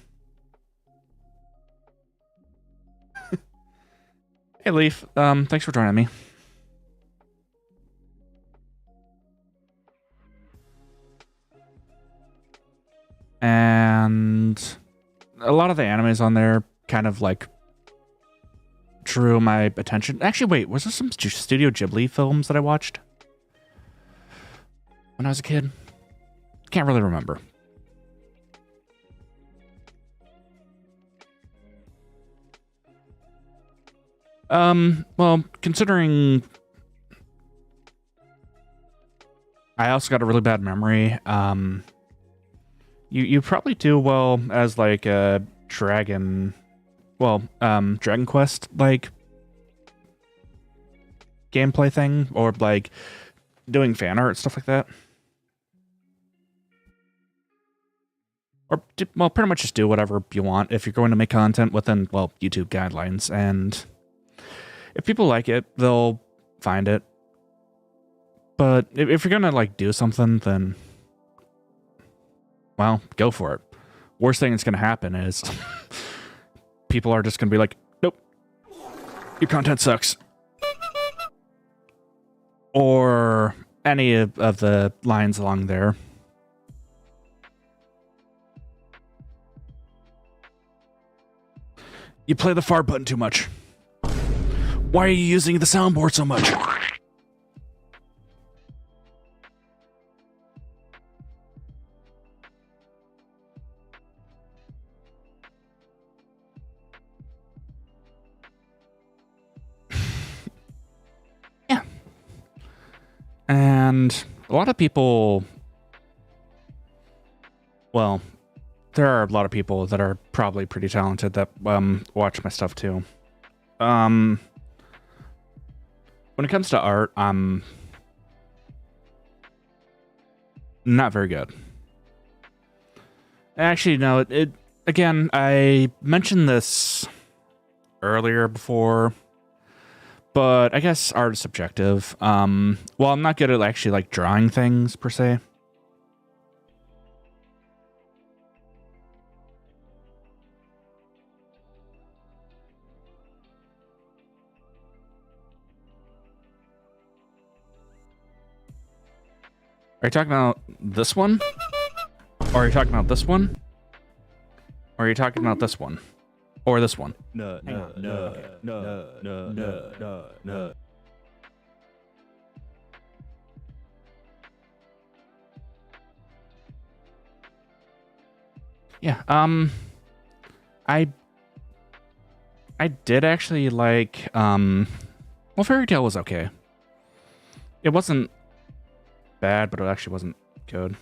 Hey Leaf, thanks for joining me. And a lot of the animes on there kind of like drew my attention. Actually, wait, was there some Studio Ghibli films that I watched when I was a kid? Can't really remember. Well, considering I also got a really bad memory, you probably do well as like a Dragon Quest like gameplay thing, or like doing fan art, stuff like that. Or, well, pretty much just do whatever you want if you're going to make content within, YouTube guidelines. And if people like it, they'll find it. But if you're gonna, like, do something, then, well, go for it. Worst thing that's gonna happen is people are just gonna be like, nope, your content sucks. Or any of the lines along there. You play the fart button too much. Why are you using the soundboard so much? Yeah. And A lot of people, well, there are a lot of people that are probably pretty talented that watch my stuff too. When it comes to art, I'm not very good. Actually, no, again, I mentioned this earlier before, but I guess art is subjective. Well, I'm not good at actually like drawing things per se. Are you talking about this one? Or are you talking about this one? Or are you talking about this one? Or this one? No. Yeah, I did actually like, well, Fairy Tale was okay. It wasn't bad, but it actually wasn't good.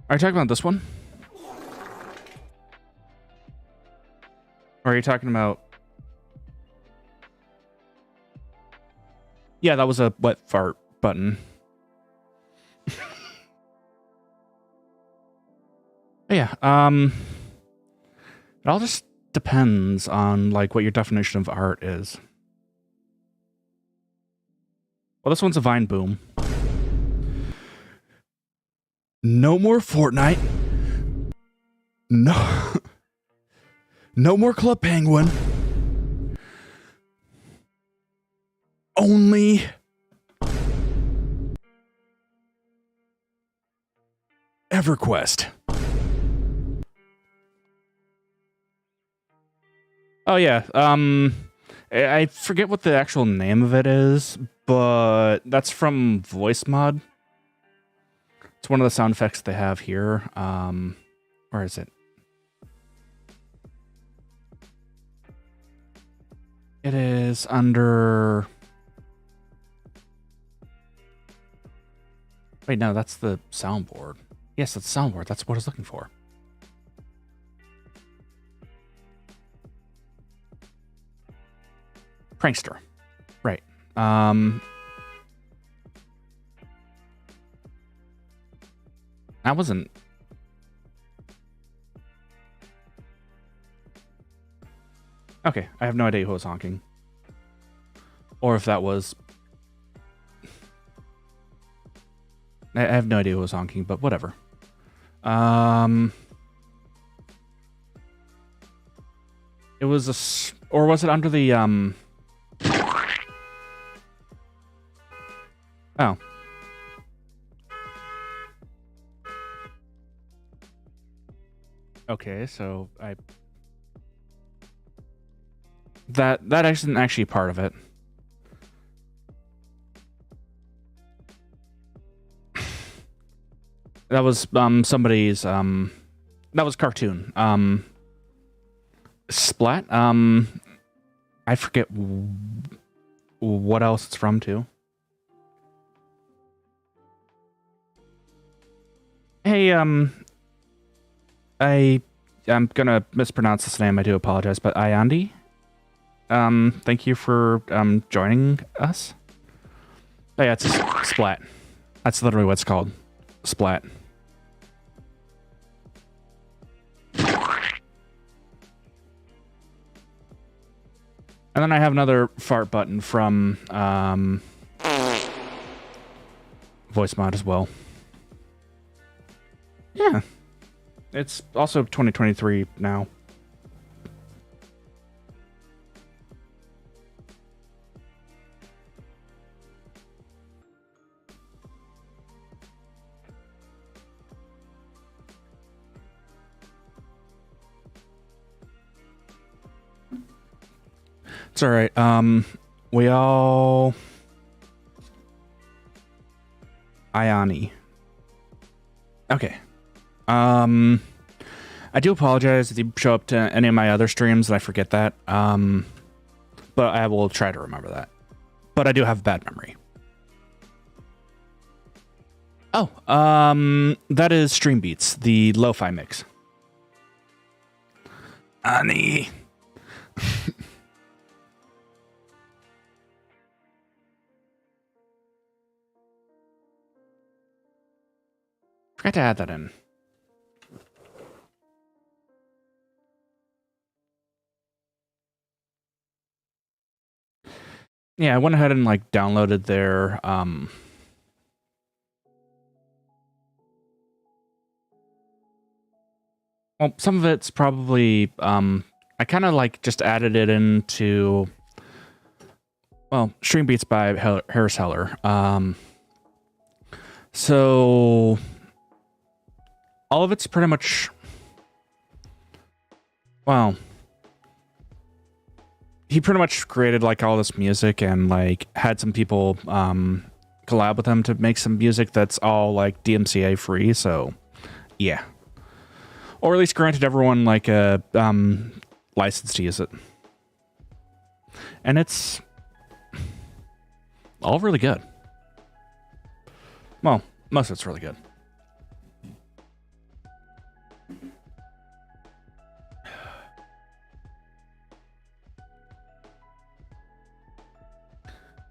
Are you talking about this one? Or are you talking about... Yeah, that was a wet fart button. Yeah, it all just depends on, like, what your definition of art is. Well, this one's a Vine boom. No more Fortnite. No. No more Club Penguin. Only EverQuest. Oh yeah, I forget what the actual name of it is, but that's from Voice Mod. It's one of the sound effects they have here. Where is it? It is under... Wait, no, that's the soundboard. Yes, that's the soundboard. That's what I was looking for. Prankster. Right. That wasn't... Okay, I have no idea who was honking. Or if that was... I have no idea who was honking, but whatever. It was a... Or was it under the, Oh. Okay, so that isn't actually part of it. That was somebody's that was cartoon. Splat. I forget what else it's from too. Hey, I'm gonna mispronounce this name. I do apologize, but Ayandi. Thank you for joining us. Oh yeah, it's a Splat. That's literally what it's called. Splat. And then I have another fart button from Voice Mod as well. Yeah. It's also 2023 now. It's all right. We all... Iani. Okay. I do apologize if you show up to any of my other streams and I forget that. but I will try to remember that. But I do have bad memory. Oh, that is StreamBeats, the lo-fi mix. Annie. Forgot to add that in. Yeah, I went ahead and like downloaded their well, some of it's probably I kind of like just added it into, well, StreamBeats by Harris Heller. So all of it's pretty much, well, he pretty much created like all this music and like had some people collab with him to make some music that's all like DMCA free. So yeah, or at least granted everyone like a license to use it, and it's all really good. Well, most of it's really good.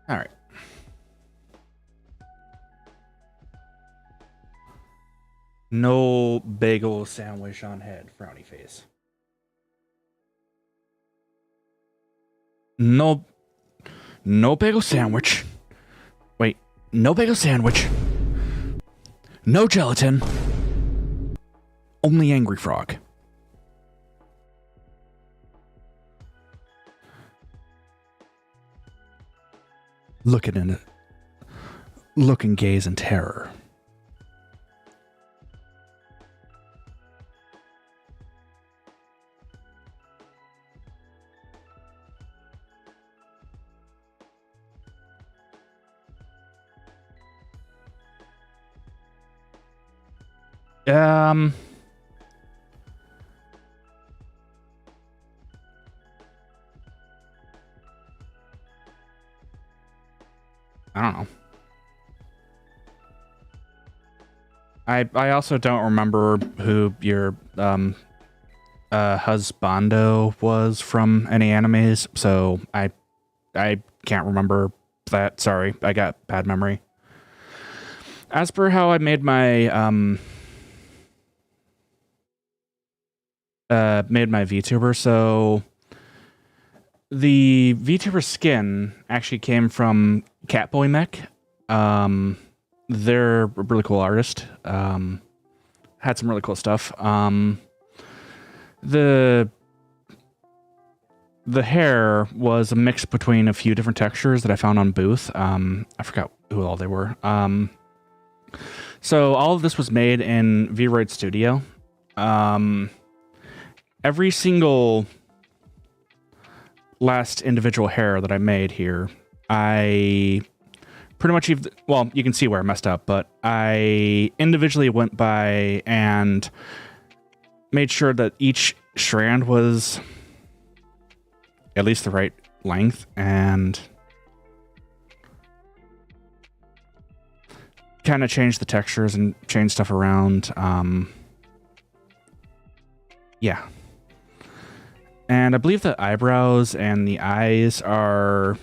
All right. No bagel sandwich on head, frowny face. No bagel sandwich. Wait, no bagel sandwich. No gelatin. Only angry frog. Looking in it. Looking gaze in terror. I don't know. I also don't remember who your husbando was from any animes, so I can't remember that. Sorry, I got bad memory. As per how I made my Vtuber, so the Vtuber skin actually came from Catboy Mech. They're a really cool artist. Had some really cool stuff. The hair was a mix between a few different textures that I found on Booth. I forgot who all they were. So all of this was made in Vroid Studio. Every single last individual hair that I made here, I pretty much, well, you can see where I messed up, but I individually went by and made sure that each strand was at least the right length and kind of changed the textures and changed stuff around. Yeah. And I believe the eyebrows and the eyes are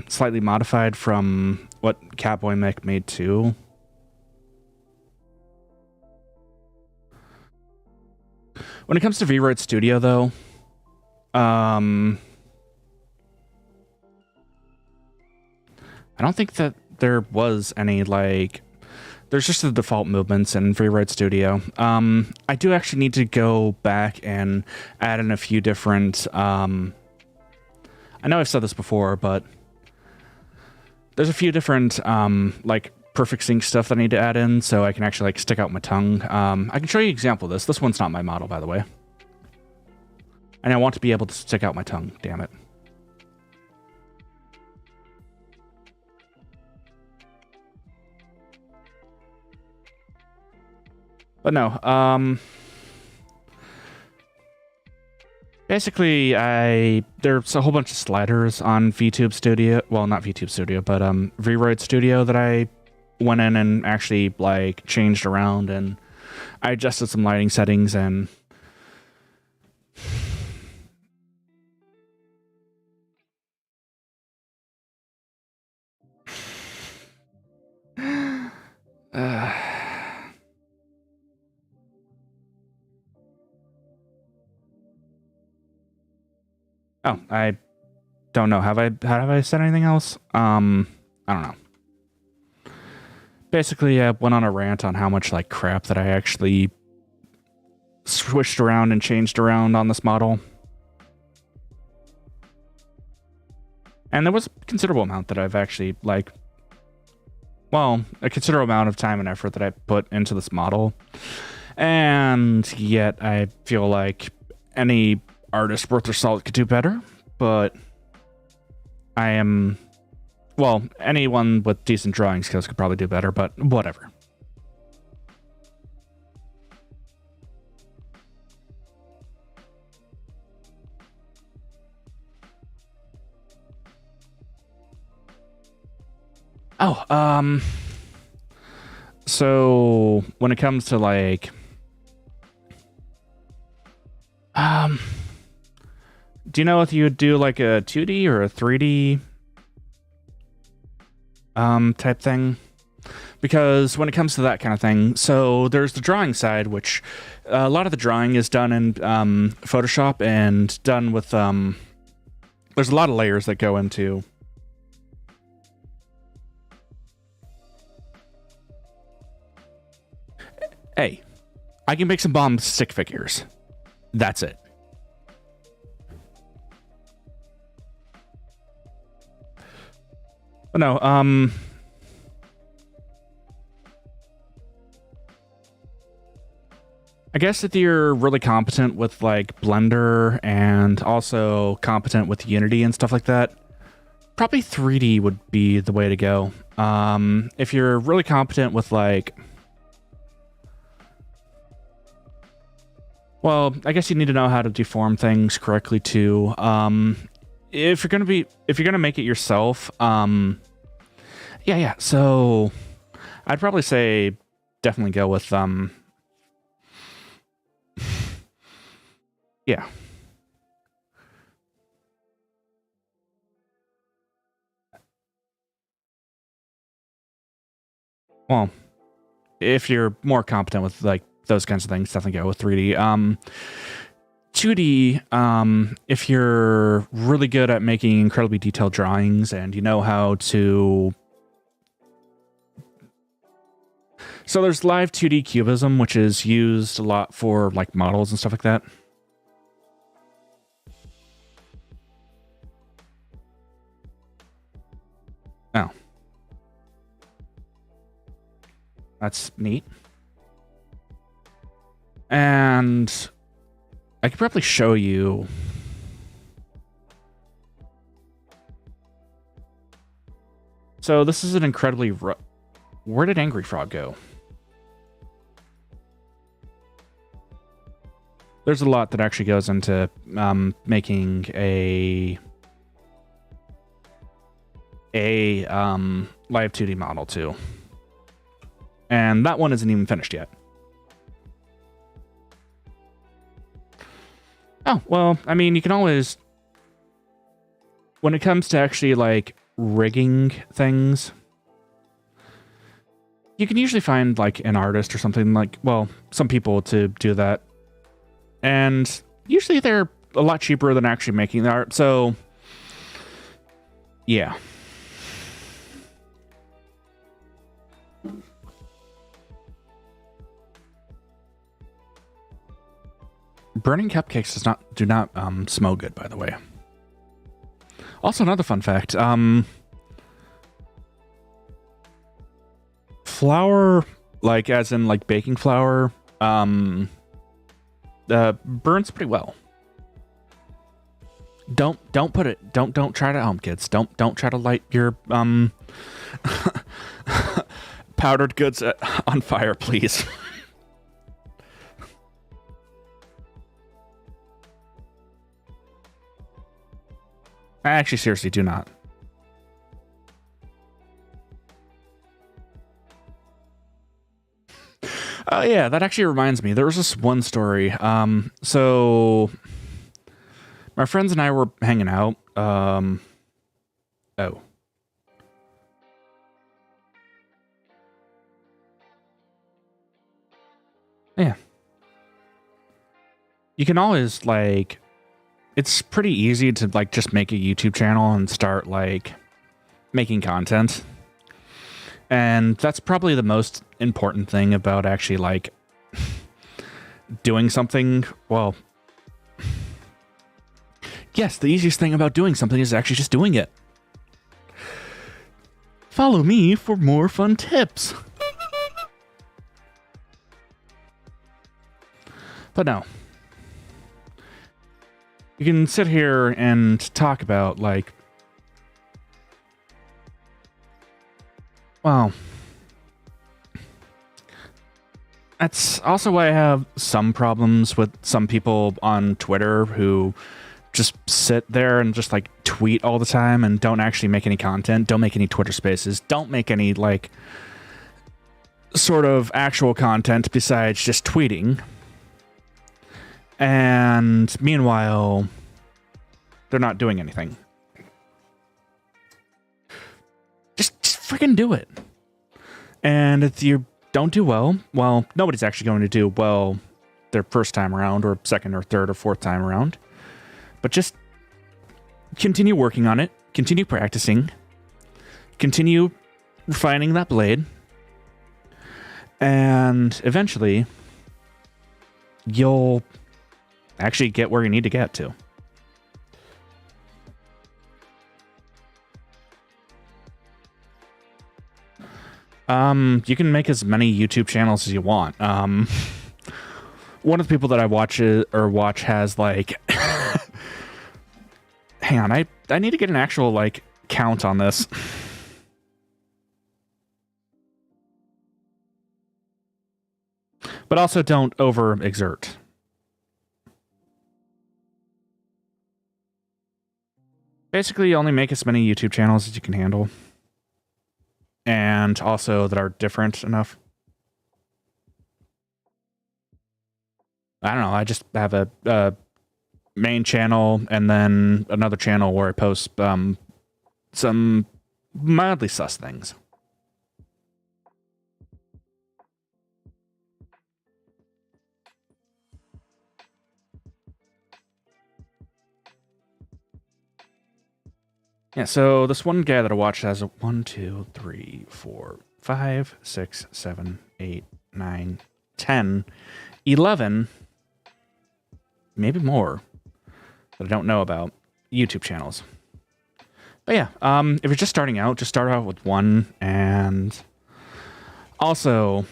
slightly modified from what Catboy Mech made too. When it comes to Vroid Studio, though, I don't think that there was any, like, there's just the default movements in Vroid Studio. I do actually need to go back and add in a few different, I know I've said this before, but there's a few different, like, perfect sync stuff that I need to add in so I can actually, like, stick out my tongue. I can show you an example of this. This one's not my model, by the way. And I want to be able to stick out my tongue, damn it. But no, Basically, there's a whole bunch of sliders on VTube Studio. Well, not VTube Studio, but Vroid Studio that I went in and actually like changed around, and I adjusted some lighting settings and oh, I don't know. Have I said anything else? I don't know. Basically, I went on a rant on how much like crap that I actually switched around and changed around on this model. And there was a considerable amount that I've actually like, well, a considerable amount of time and effort that I put into this model. And yet I feel like any artist worth their salt could do better, but well, anyone with decent drawing skills could probably do better, but whatever. Oh, so when it comes to like, do you know if you would do like a 2D or a 3D type thing? Because when it comes to that kind of thing, so there's the drawing side, which a lot of the drawing is done in Photoshop and done with there's a lot of layers that go into. Hey, I can make some bomb stick figures. That's it. But no, I guess if you're really competent with like Blender and also competent with Unity and stuff like that, probably 3D would be the way to go. If you're really competent with like, well, I guess you need to know how to deform things correctly too. If you're gonna make it yourself, yeah. So I'd probably say definitely go with yeah. Well, if you're more competent with like those kinds of things, definitely go with 3D. 2D, if you're really good at making incredibly detailed drawings and you know how to... So there's live 2D cubism, which is used a lot for like models and stuff like that. Oh. That's neat. And I could probably show you. So this is an incredibly... Where did Angry Frog go? There's a lot that actually goes into making a live 2D model too. And that one isn't even finished yet. Oh, well, I mean, you can always... When it comes to actually, like, rigging things, you can usually find, like, an artist or something like... Well, some people to do that. And usually they're a lot cheaper than actually making the art, so... Yeah. Burning cupcakes do not smell good, by the way. Also, another fun fact: flour, like as in like baking flour, burns pretty well. Don't put it. Don't try to at home, kids. Don't try to light your powdered goods on fire, please. I actually seriously do not. Oh yeah, that actually reminds me. There was this one story. So my friends and I were hanging out. Oh. Yeah. You can always, like, it's pretty easy to, like, just make a YouTube channel and start, like, making content. And that's probably the most important thing about actually, like, doing something. Well, yes, the easiest thing about doing something is actually just doing it. Follow me for more fun tips. But no. You can sit here and talk about, like, well, that's also why I have some problems with some people on Twitter who just sit there and just, like, tweet all the time and don't actually make any content, don't make any Twitter spaces, don't make any, like, sort of actual content besides just tweeting. And meanwhile, they're not doing anything. Just freaking do it. And if you don't do well, nobody's actually going to do well their first time around, or second or third or fourth time around. But just continue working on it, continue practicing, continue refining that blade, and eventually you'll actually get where you need to get to. You can make as many YouTube channels as you want. One of the people that I watch has, like, hang on, I need to get an actual, like, count on this. But also don't overexert. Basically, only make as many YouTube channels as you can handle. And also that are different enough. I don't know, I just have a main channel and then another channel where I post some mildly sus things. Yeah, so this one guy that I watched has a 1, 2, 3, 4, 5, 6, 7, 8, 9, 10, 11, maybe more that I don't know about YouTube channels. But yeah, if you're just starting out, just start out with one. And also,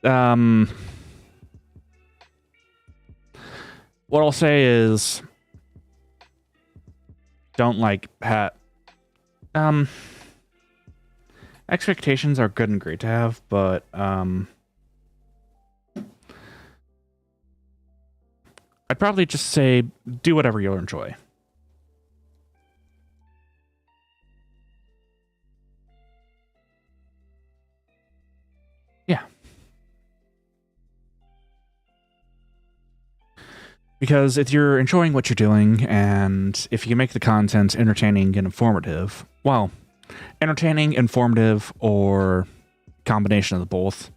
what I'll say is, don't, like, expectations are good and great to have, but I'd probably just say do whatever you'll enjoy. Yeah. Because if you're enjoying what you're doing, and if you make the content entertaining and informative, well, entertaining, informative, or combination of the both,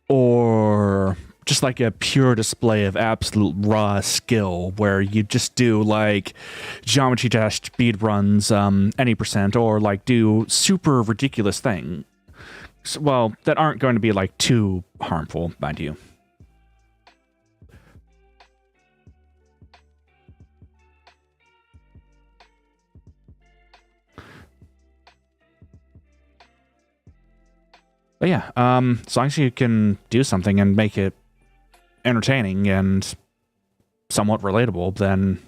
or just like a pure display of absolute raw skill where you just do, like, geometry dash speed runs any percent, or, like, do super ridiculous thing. So, well, that aren't going to be, like, too harmful, mind you. But yeah, as long as you can do something and make it entertaining and somewhat relatable, then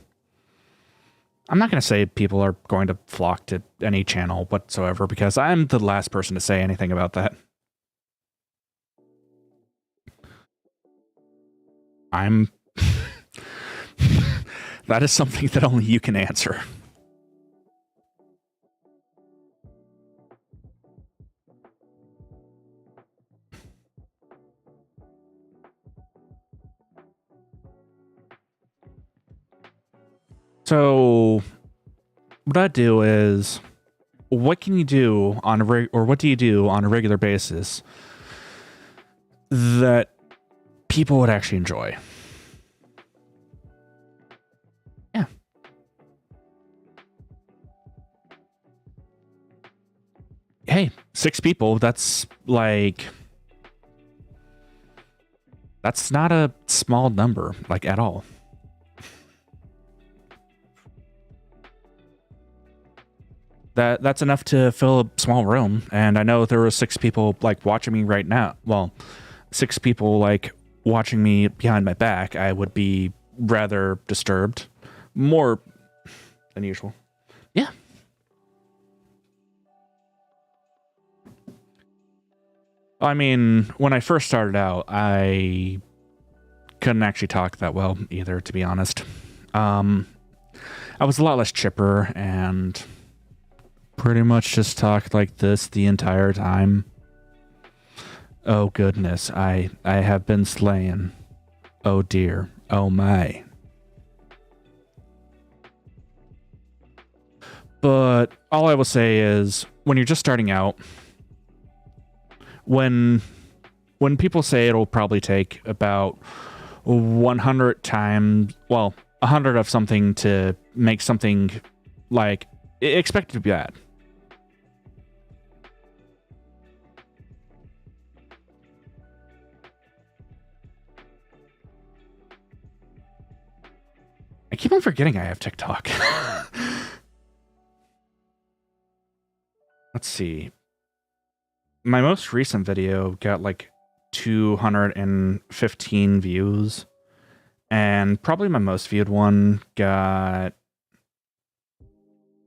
I'm not going to say people are going to flock to any channel whatsoever, because I'm the last person to say anything about that. That is something that only you can answer. So what I do is, what can you do on what do you do on a regular basis that people would actually enjoy? Yeah. Hey, 6 people, that's like, that's not a small number, like, at all. That's enough to fill a small room, and I know there were 6 people like watching me right now. Well, 6 people like watching me behind my back. I would be rather disturbed, more than usual. Yeah. I mean, when I first started out, I couldn't actually talk that well either, to be honest. I was a lot less chipper and pretty much just talked like this the entire time. Oh goodness, I have been slain. Oh dear, oh my. But all I will say is, when you're just starting out, when people say it'll probably take about 100 times, well, 100 of something to make something like, expect it to be bad. I keep on forgetting I have TikTok. Let's see. My most recent video got like 215 views. And probably my most viewed one got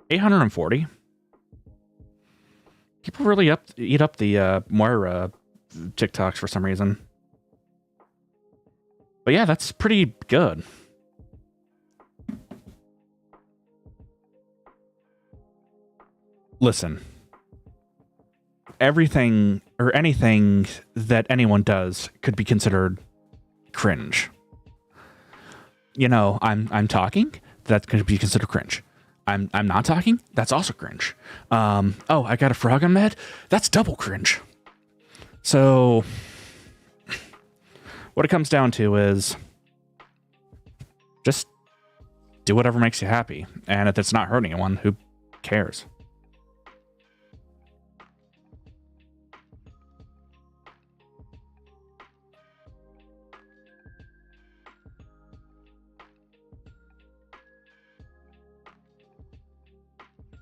840. People really eat up the Moira TikToks for some reason. But yeah, that's pretty good. Listen, everything or anything that anyone does could be considered cringe. You know, I'm talking, that could be considered cringe. I'm not talking, that's also cringe. Oh, I got a frog on my head, that's double cringe. So what it comes down to is just do whatever makes you happy. And if it's not hurting anyone, who cares?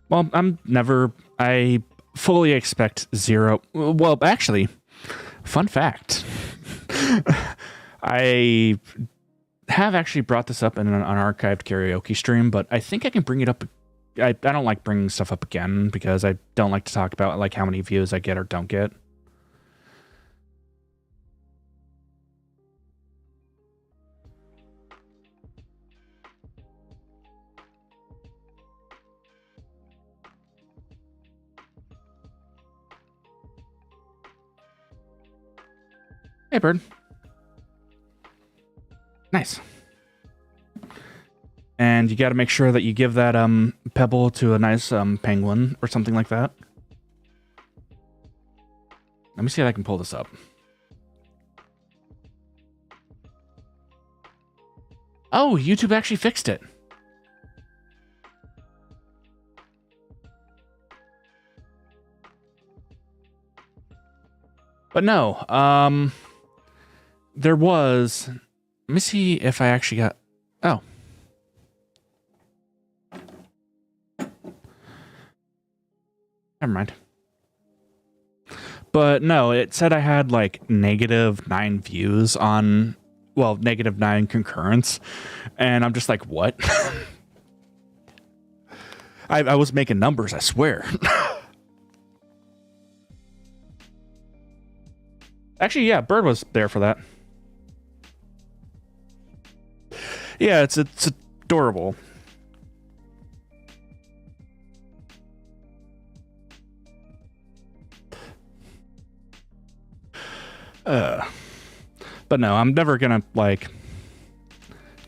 Well, I fully expect 0. Well, actually, fun fact. I have actually brought this up in an unarchived karaoke stream, but I think I can bring it up. I don't like bringing stuff up again because I don't like to talk about like how many views I get or don't get. Hey, bird. Nice. And you got to make sure that you give that pebble to a nice penguin or something like that. Let me see if I can pull this up. Oh, YouTube actually fixed it. But no, there was... Let me see if I actually got... Oh. Never mind. But no, it said I had like -9 views on... Well, -9 concurrence. And I'm just like, what? I was making numbers, I swear. Actually, yeah, Bird was there for that. Yeah, it's a adorable. But no, I'm never gonna like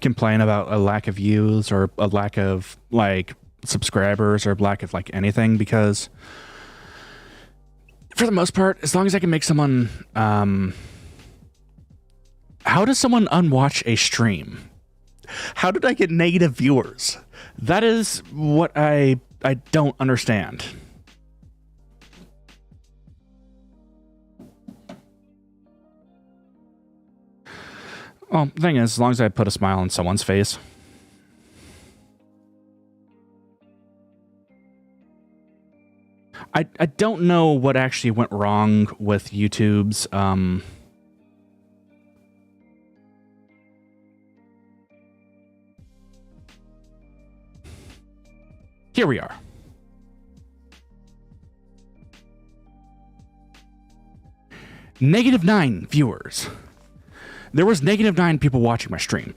complain about a lack of views or a lack of like subscribers or lack of like anything, because for the most part, as long as I can make someone how does someone unwatch a stream? How did I get negative viewers? That is what I don't understand. Well, the thing is, as long as I put a smile on someone's face. I don't know what actually went wrong with YouTube's here we are. -9 viewers. There was -9 people watching my stream.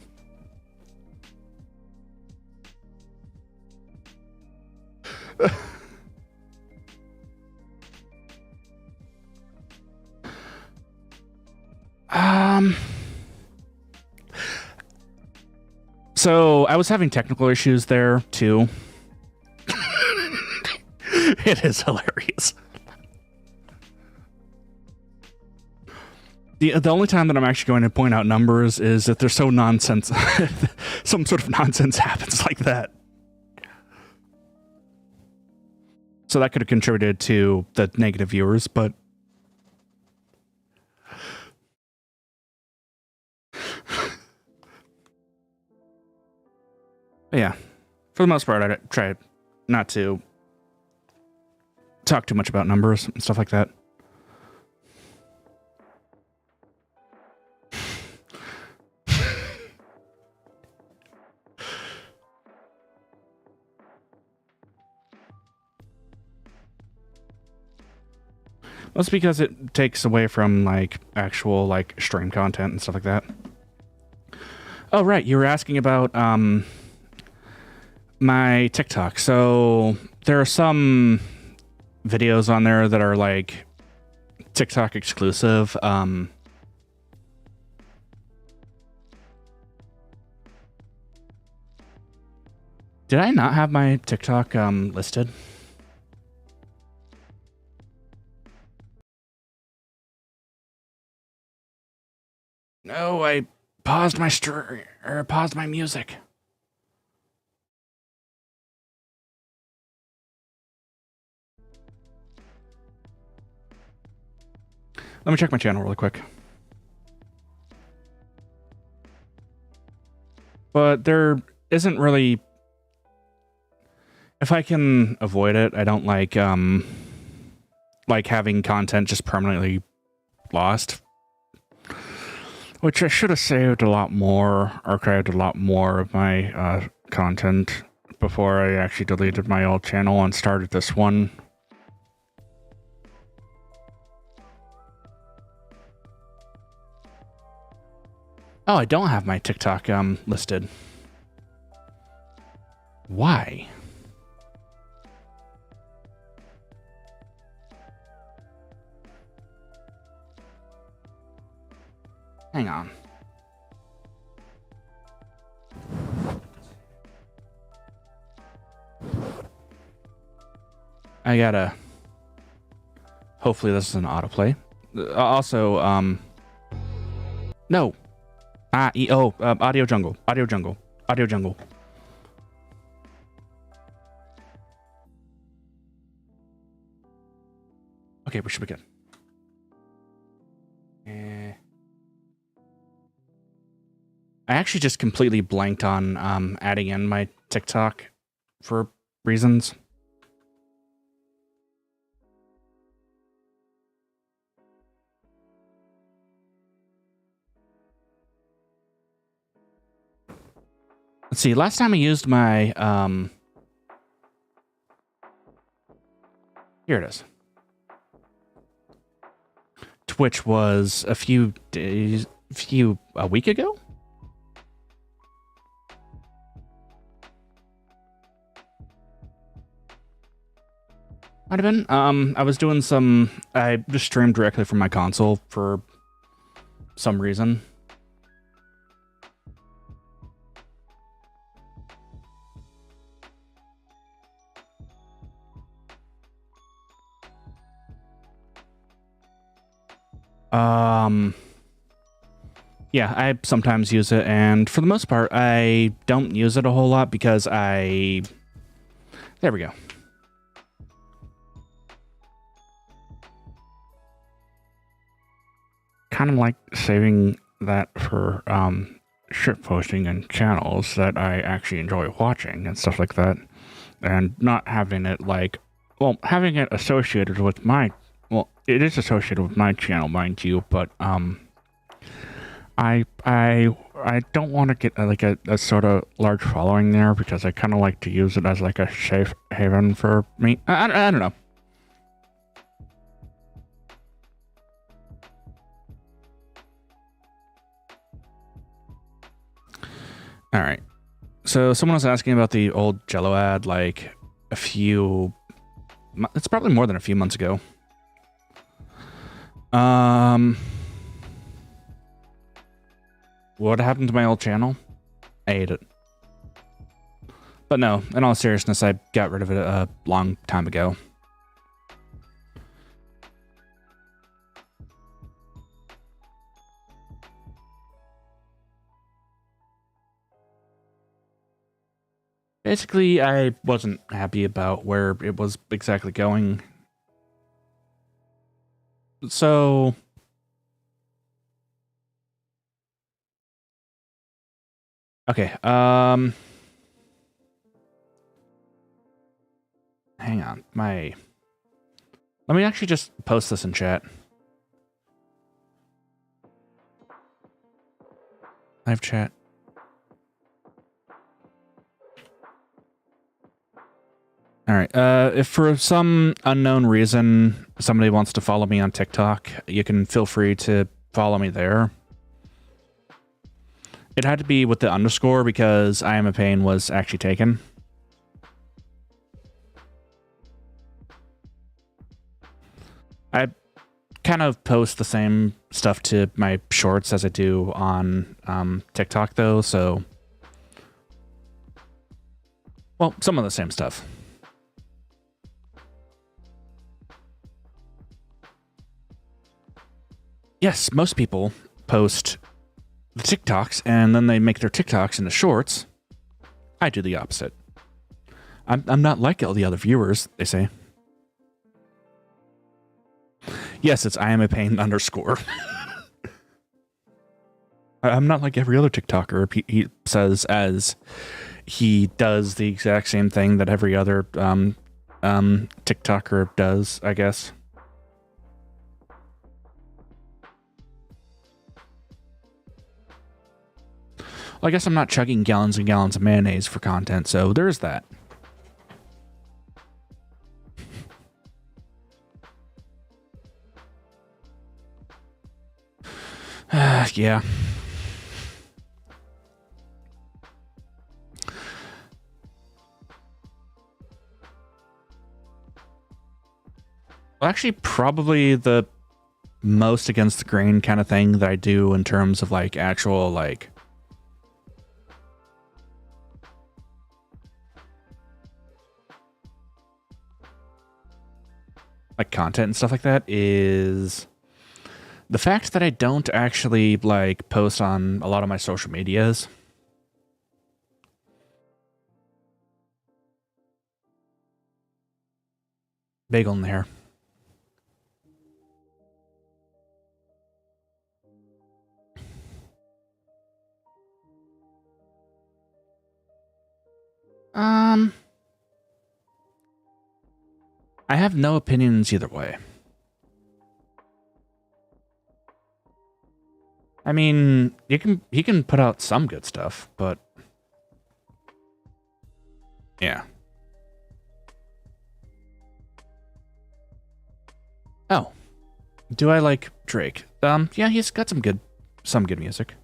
So I was having technical issues there too. It is hilarious. The only time that I'm actually going to point out numbers is if there's some sort of nonsense happens like that. So that could have contributed to the negative viewers, but yeah, for the most part, I try not to talk too much about numbers and stuff like that. That's because it takes away from like actual like stream content and stuff like that. Oh, right. You were asking about my TikTok. So there are some videos on there that are like TikTok exclusive. Did I not have my TikTok listed? No, I paused my paused my music. Let me check my channel really quick. But there isn't really, if I can avoid it, I don't like having content just permanently lost. Which I should have saved a lot more, archived a lot more of my content before I actually deleted my old channel and started this one. Oh, I don't have my TikTok listed. Why? Hang on. I gotta... Hopefully this is an autoplay. Also, no. Audio Jungle. Audio Jungle. Audio Jungle. Okay, we should be good. I actually just completely blanked on adding in my TikTok for reasons. Let's see, last time I used my here it is. Twitch was a week ago? Might have been. I was doing I just streamed directly from my console for some reason. Yeah, I sometimes use it, and for the most part, I don't use it a whole lot because there we go. Kind of like saving that for shit posting and channels that I actually enjoy watching and stuff like that, and not having it having it associated with it is associated with my channel, mind you, but I don't want to get a sort of large following there because I kind of like to use it as like a safe haven for me. I don't know. All right. So someone was asking about the old Jello ad like it's probably more than a few months ago. What happened to my old channel? I ate it. But no, in all seriousness, I got rid of it a long time ago. Basically, I wasn't happy about where it was exactly going. So okay, hang on. Let me actually just post this in chat. Live chat. All right. If for some unknown reason somebody wants to follow me on TikTok, you can feel free to follow me there. It had to be with the underscore because I Am a Payne was actually taken. I kind of post the same stuff to my shorts as I do on TikTok, though, so... Well, some of the same stuff. Yes, most people post the TikToks, and then they make their TikToks into shorts. I do the opposite. I'm not like all the other viewers, they say. Yes, it's iamapayne underscore. I'm not like every other TikToker, he says, as he does the exact same thing that every other TikToker does, I guess. Well, I guess I'm not chugging gallons and gallons of mayonnaise for content, so there's that. Yeah. Well, actually, probably the most against the grain kind of thing that I do in terms of like actual like content and stuff like that is the fact that I don't actually like post on a lot of my social medias. Bagel in there. I have no opinions either way. I mean, he can put out some good stuff, but yeah. Oh, do I like Drake? Yeah, he's got some good music.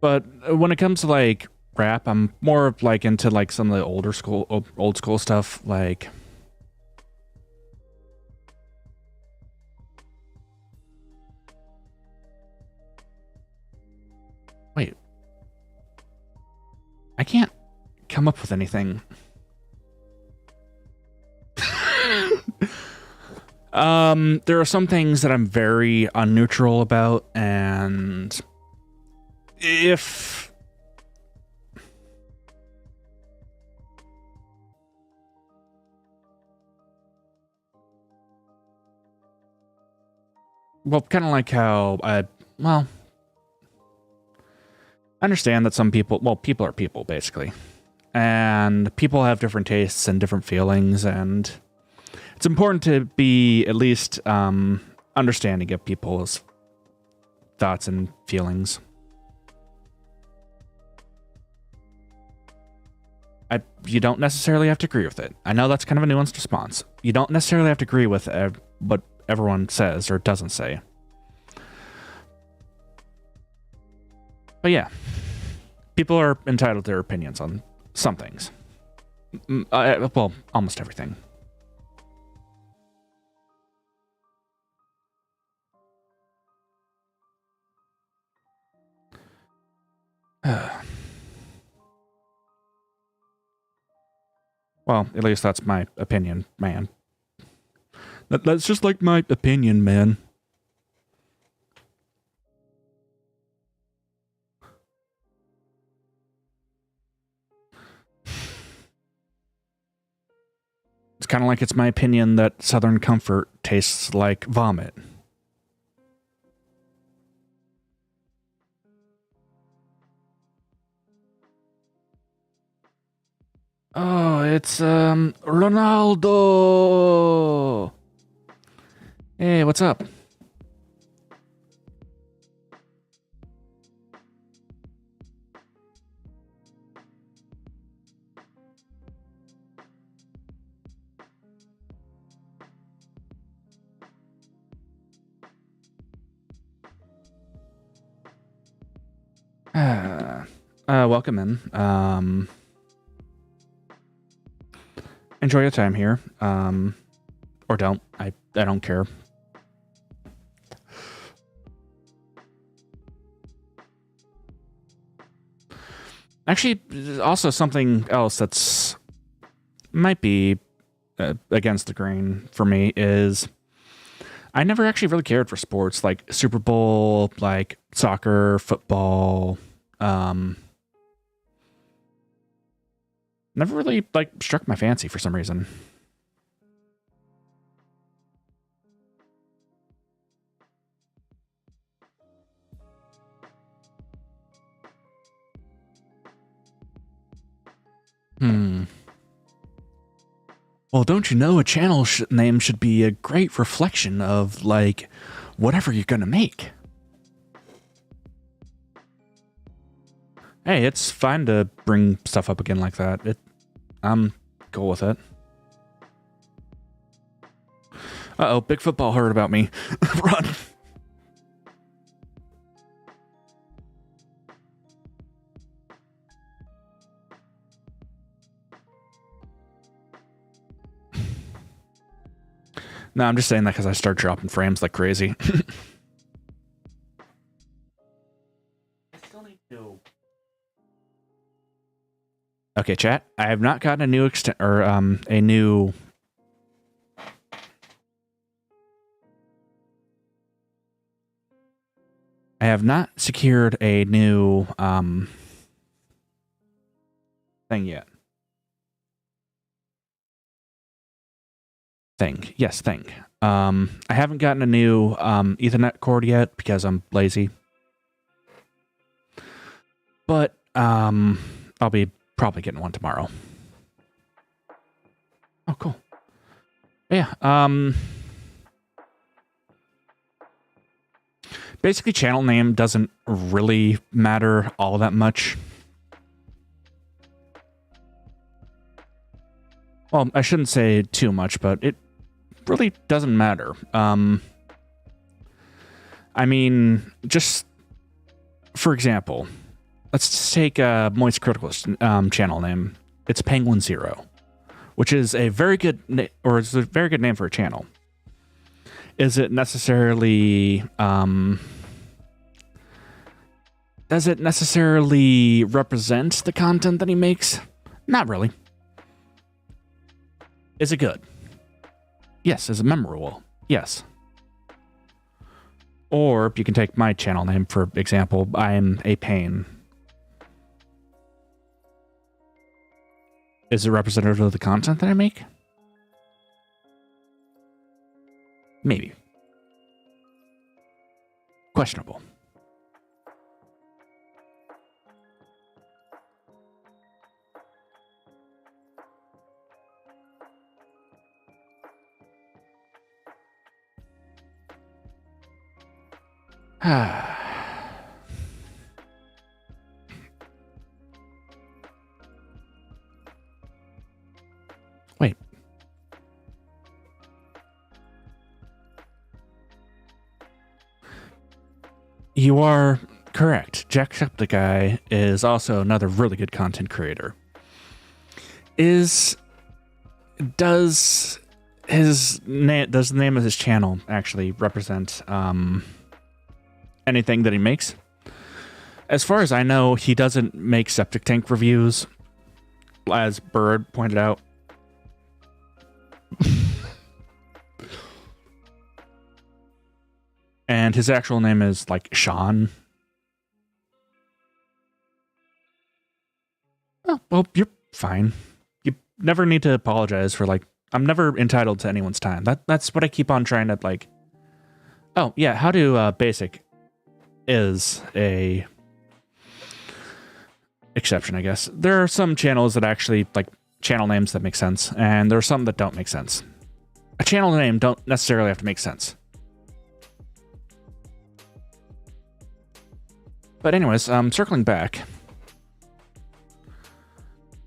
But when it comes to like rap. I'm more like into like some of the old school stuff. Like, wait, I can't come up with anything. There are some things that I'm very unneutral about, and if well, kind of like how I understand that some people, well, people are people basically, and people have different tastes and different feelings, and it's important to be at least understanding of people's thoughts and feelings. You don't necessarily have to agree with it. I know that's kind of a nuanced response. You don't necessarily have to agree with what everyone says or doesn't say. But yeah, people are entitled to their opinions on some things. Well, almost everything. Well, at least that's my opinion, man. That's just like my opinion, man. It's kind of like it's my opinion that Southern Comfort tastes like vomit. Oh, it's Ronaldo. Hey, what's up? Welcome in. Enjoy your time here. Or don't. I don't care. Actually, also something else that's might be against the grain for me is I never actually really cared for sports like Super Bowl, like soccer, football. Never really like struck my fancy for some reason. Well, don't you know a channel name should be a great reflection of, like, whatever you're gonna make? Hey, it's fine to bring stuff up again like that. I'm cool with it. Uh-oh, Big Football heard about me. Run! No, I'm just saying that because I start dropping frames like crazy. I still need to. Okay, chat. I have not gotten a new a new. I have not secured a new thing yet. Yes, thing. I haven't gotten a new Ethernet cord yet because I'm lazy. But I'll be probably getting one tomorrow. Oh, cool. Yeah. Basically, channel name doesn't really matter all that much. Well, I shouldn't say too much, but it really doesn't matter. I mean, just for example, let's just take Moist Critical's channel name. It's Penguin Zero, which is a very good it's a very good name for a channel. Is it necessarily does it necessarily represent the content that he makes? Not really. Is it good? Yes. Is it memorable? Yes. Or you can take my channel name, for example. I'm A Payne. Is it representative of the content that I make? Maybe. Questionable. Wait. You are correct. Jacksepticeye is also another really good content creator. Does the name of his channel actually represent anything that he makes? As far as I know, he doesn't make septic tank reviews, as Bird pointed out. And his actual name is like Sean. Oh, well, you're fine. You never need to apologize for, like, I'm never entitled to anyone's time. That's what I keep on trying to, like. Oh, yeah, how do basic is a exception, I guess. There are some channels that actually, like, channel names that make sense, and there are some that don't make sense. A channel name don't necessarily have to make sense. But anyways, circling back.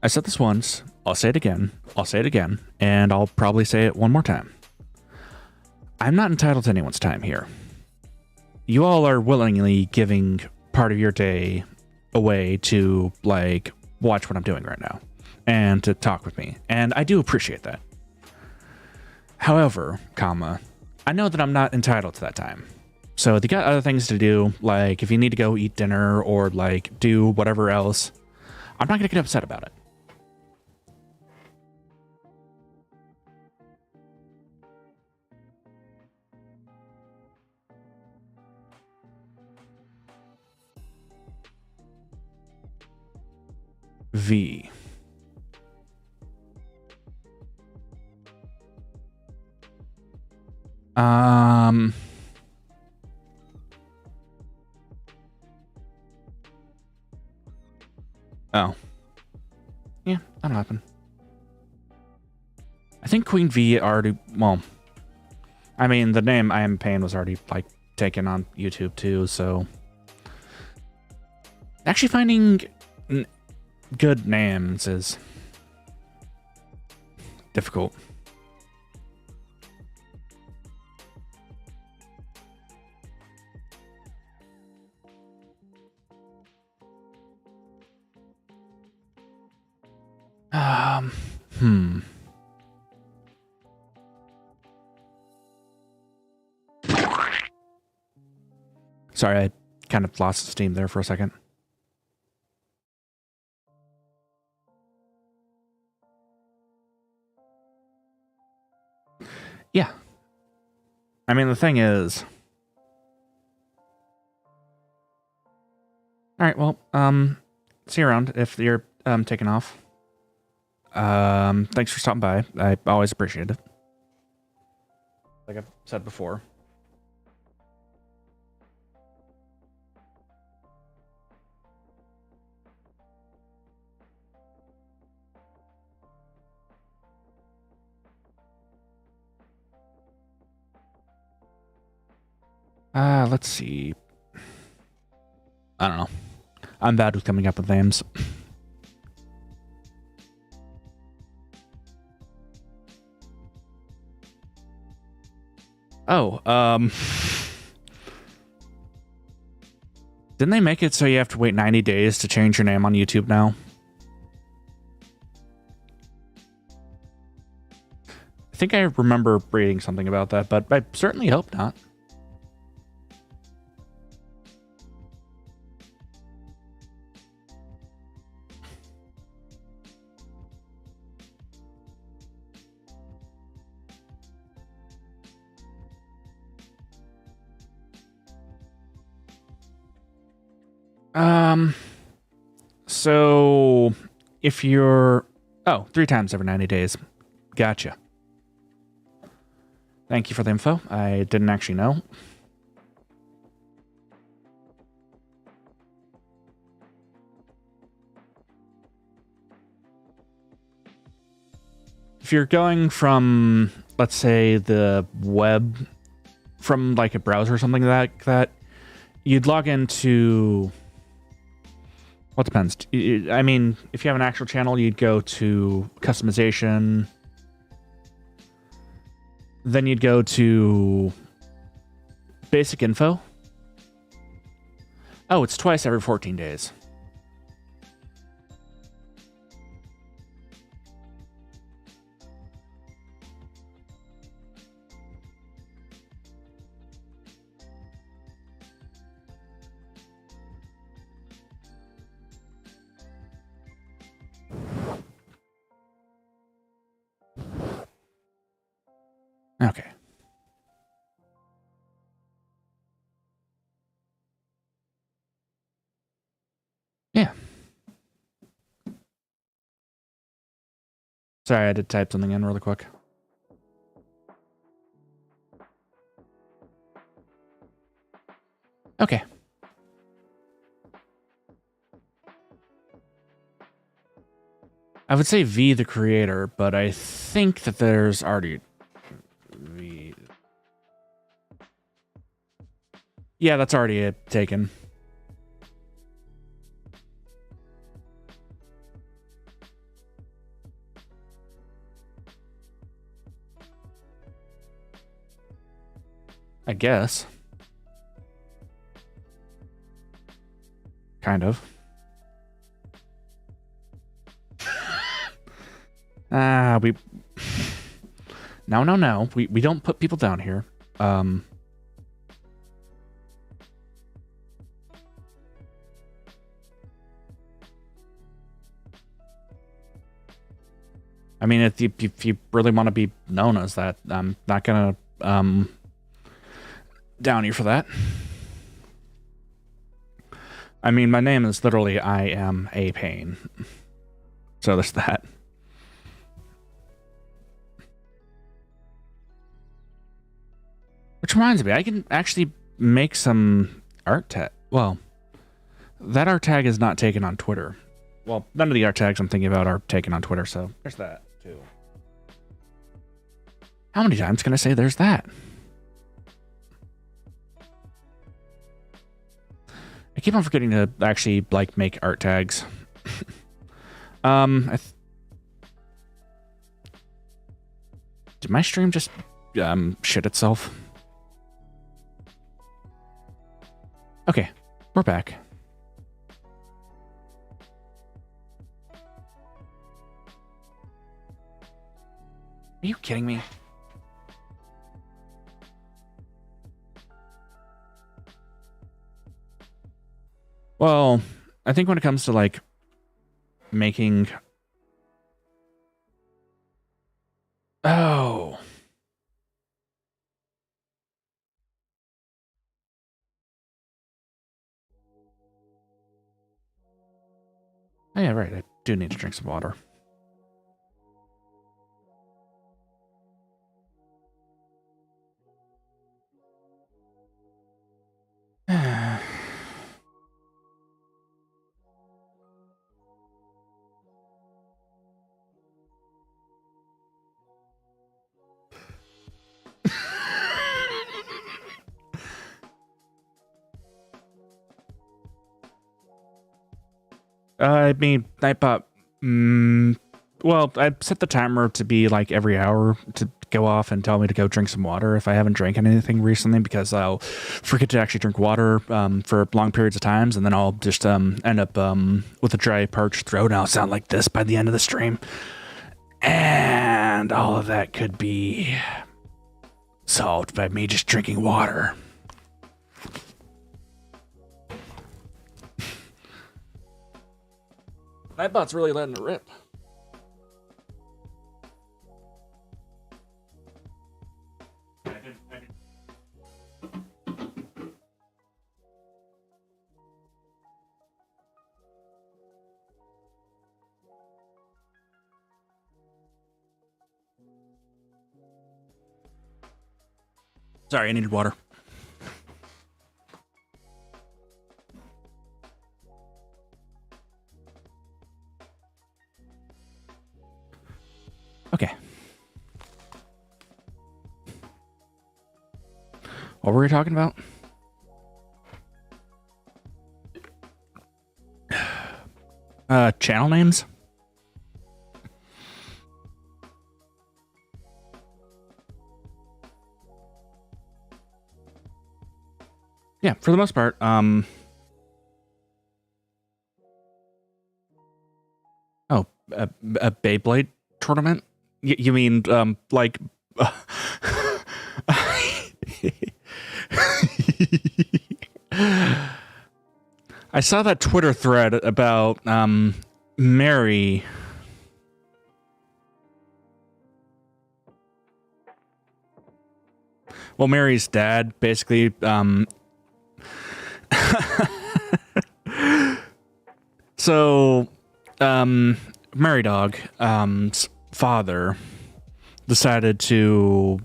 I said this once, I'll say it again, and I'll probably say it one more time. I'm not entitled to anyone's time here. You all are willingly giving part of your day away to, like, watch what I'm doing right now and to talk with me, and I do appreciate that. However, I know that I'm not entitled to that time. So if you got other things to do, like if you need to go eat dinner or like do whatever else, I'm not going to get upset about it. V. Oh. Yeah, that'll happen. I think Queen V already, well, I mean, the name iamapayne was already, like, taken on YouTube too, so. Actually finding good names is difficult. Sorry, I kind of lost steam there for a second. Yeah. I mean, the thing is... Alright, well, see you around if you're taking off. Thanks for stopping by. I always appreciate it. Like I've said before. Let's see. I don't know. I'm bad with coming up with names. Oh, Didn't they make it so you have to wait 90 days to change your name on YouTube now? I think I remember reading something about that, but I certainly hope not. So if you're, 3 times every 90 days. Gotcha. Thank you for the info. I didn't actually know. If you're going from, let's say, the web, from like a browser or something like that, you'd log into, well, it depends. I mean, if you have an actual channel, you'd go to customization. Then you'd go to basic info. Oh, it's twice every 14 days. Okay. Yeah. Sorry, I had to type something in really quick. Okay. I would say V the creator, but I think that there's already V. Yeah, that's already taken. I guess. Kind of. We... No. We don't put people down here. I mean, if you really want to be known as that, I'm not gonna down you for that. I mean, my name is literally I am A Payne, so there's that. Which reminds me, I can actually make some art tag. Well, that art tag is not taken on Twitter. Well, none of the art tags I'm thinking about are taken on Twitter, so there's that too. How many times can I say there's that? I keep on forgetting to actually like make art tags. Did my stream just shit itself? Okay, we're back. Are you kidding me? Well, I think when it comes to like making... Oh. Oh, yeah, right. I do need to drink some water. I mean, I thought, well, I set the timer to be like every hour to go off and tell me to go drink some water if I haven't drank anything recently, because I'll forget to actually drink water for long periods of times, and then I'll just end up with a dry, parched throat, and I'll sound like this by the end of the stream. And all of that could be solved by me just drinking water. Nightbot's really letting it rip. Sorry, I needed water. Okay. What were we talking about? Channel names? Yeah, for the most part, oh, a Beyblade tournament? You mean, like, I saw that Twitter thread about, Mary. Well, Mary's dad basically, so, Mary Dog's father decided to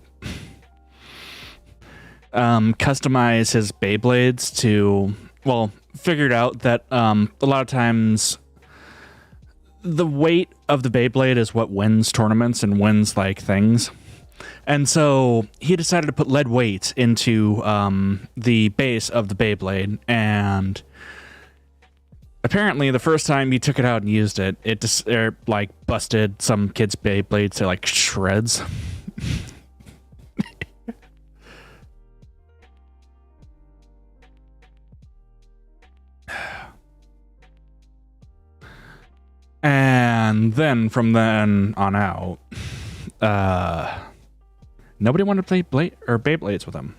customize his Beyblades to, well, figured out that a lot of times the weight of the Beyblade is what wins tournaments and wins like things. And so he decided to put lead weights into the base of the Beyblade, and apparently the first time he took it out and used it, it just like busted some kid's Beyblade to like shreds. And then from then on out, nobody wanted to play Beyblades with him.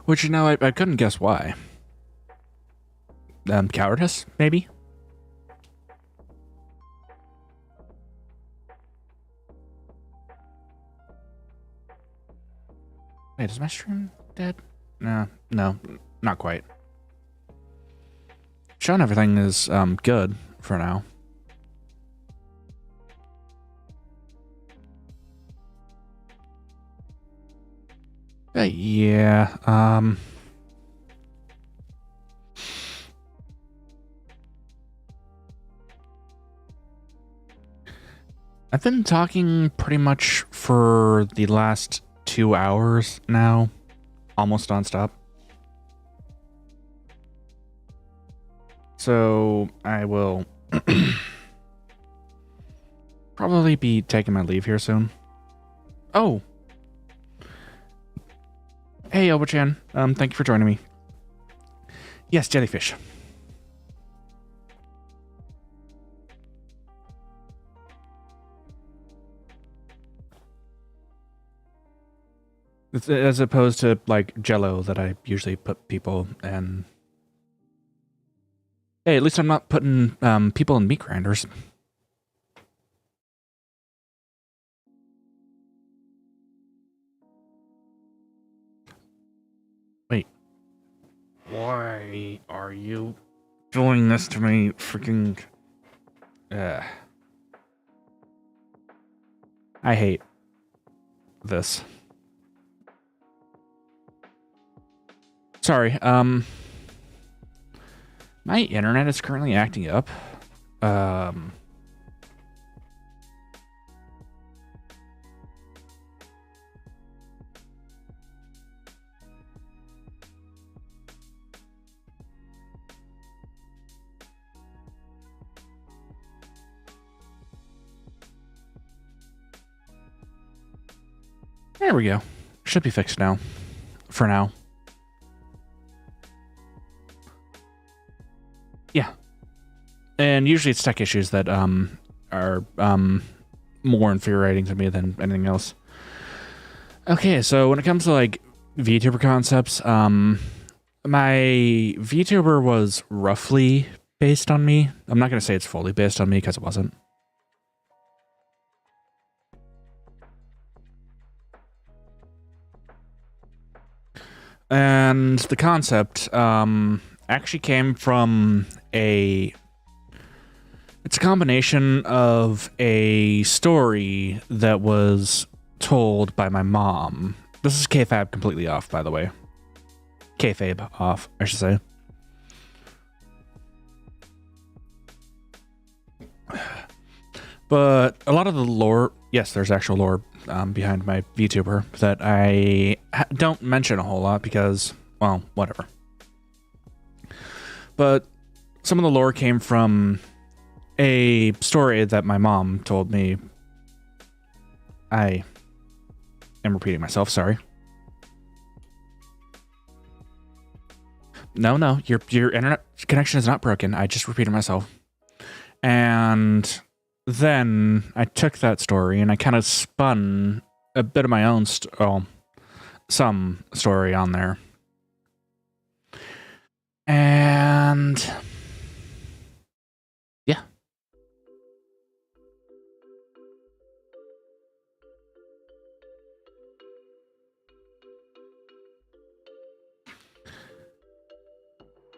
Which, you know, I couldn't guess why. Cowardice, maybe? Wait, is my stream dead? No, not quite. Showing everything is good for now. Yeah, I've been talking pretty much for the last 2 hours now, almost nonstop. So I will probably be taking my leave here soon. Oh! Hey, Oba-chan. Thank you for joining me. Yes, jellyfish. As opposed to, like, Jell-O that I usually put people in. Hey, at least I'm not putting people in meat grinders. Wait. Why are you doing this to me? Freaking... I hate this. Sorry, my internet is currently acting up. There we go. Should be fixed now. For now. Yeah. And usually it's tech issues that are more infuriating to me than anything else. Okay, so when it comes to like VTuber concepts, my VTuber was roughly based on me. I'm not going to say it's fully based on me because it wasn't. And the concept actually came from it's a combination of a story that was told by my mom. This is kayfabe completely off, by the way. Kayfabe off, I should say. But a lot of the lore, yes, there's actual lore behind my VTuber that I don't mention a whole lot because, well, whatever. But some of the lore came from a story that my mom told me. I am repeating myself, sorry. No, your internet connection is not broken. I just repeated myself. And then I took that story and I kind of spun a bit of my own, some story on there. And yeah.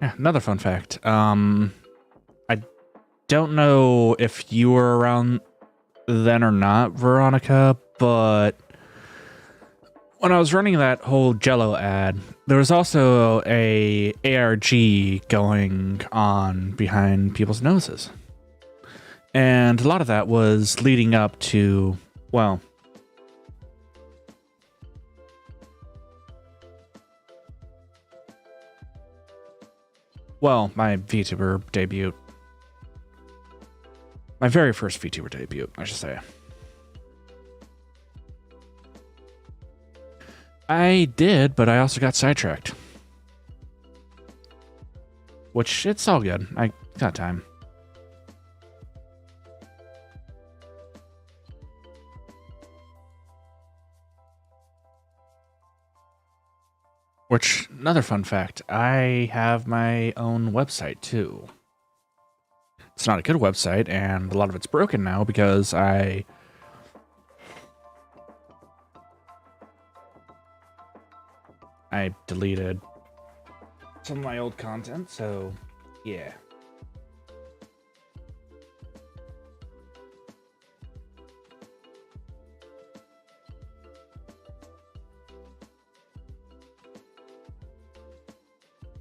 Yeah, another fun fact. I don't know if you were around then or not, Veronica, but when I was running that whole Jello ad, there was also a ARG going on behind people's noses. And a lot of that was leading up to, well, my VTuber debut. My very first VTuber debut, I should say. I did, but I also got sidetracked. Which, it's all good. I got time. Which, another fun fact, I have my own website too. It's not a good website, and a lot of it's broken now because I deleted some of my old content, so yeah.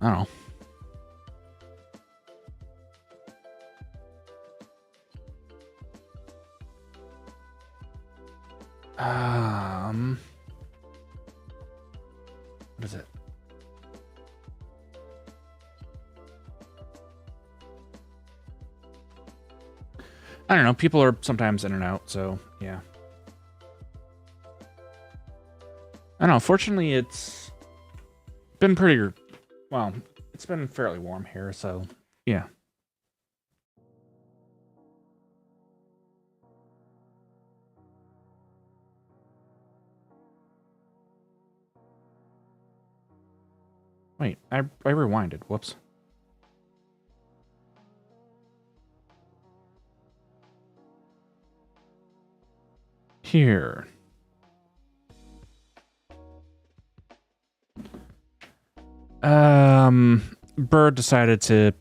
I don't know. What is it? I don't know. People are sometimes in and out, so yeah. I don't know. Fortunately, it's been pretty, well, it's been fairly warm here, so yeah. Wait, I rewinded. Whoops. Here. Bird decided to,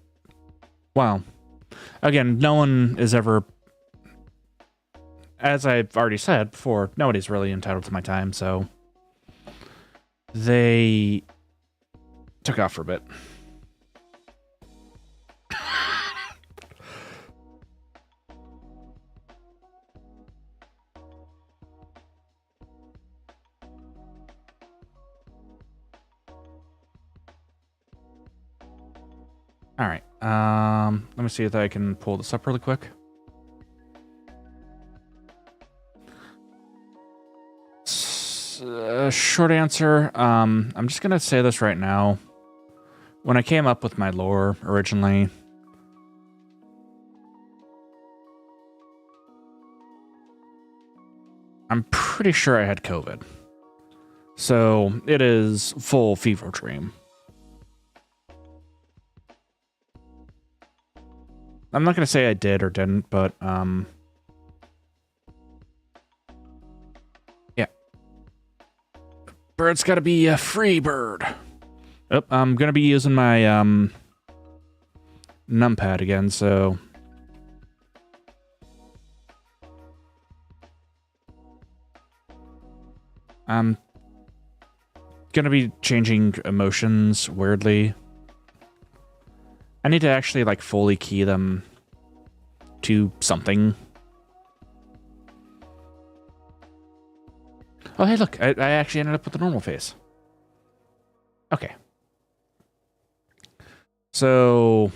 well, again, no one is ever, as I've already said before, nobody's really entitled to my time, so they took off for a bit. All right. Let me see if I can pull this up really quick. short answer. I'm just gonna say this right now. When I came up with my lore originally, I'm pretty sure I had COVID. So it is full fever dream. I'm not gonna say I did or didn't, but yeah. Bird's gotta be a free bird. Oh, I'm gonna be using my numpad again, so I'm gonna be changing emotions weirdly. I need to actually like fully key them to something. Oh, hey, look, I actually ended up with the normal face. Okay. So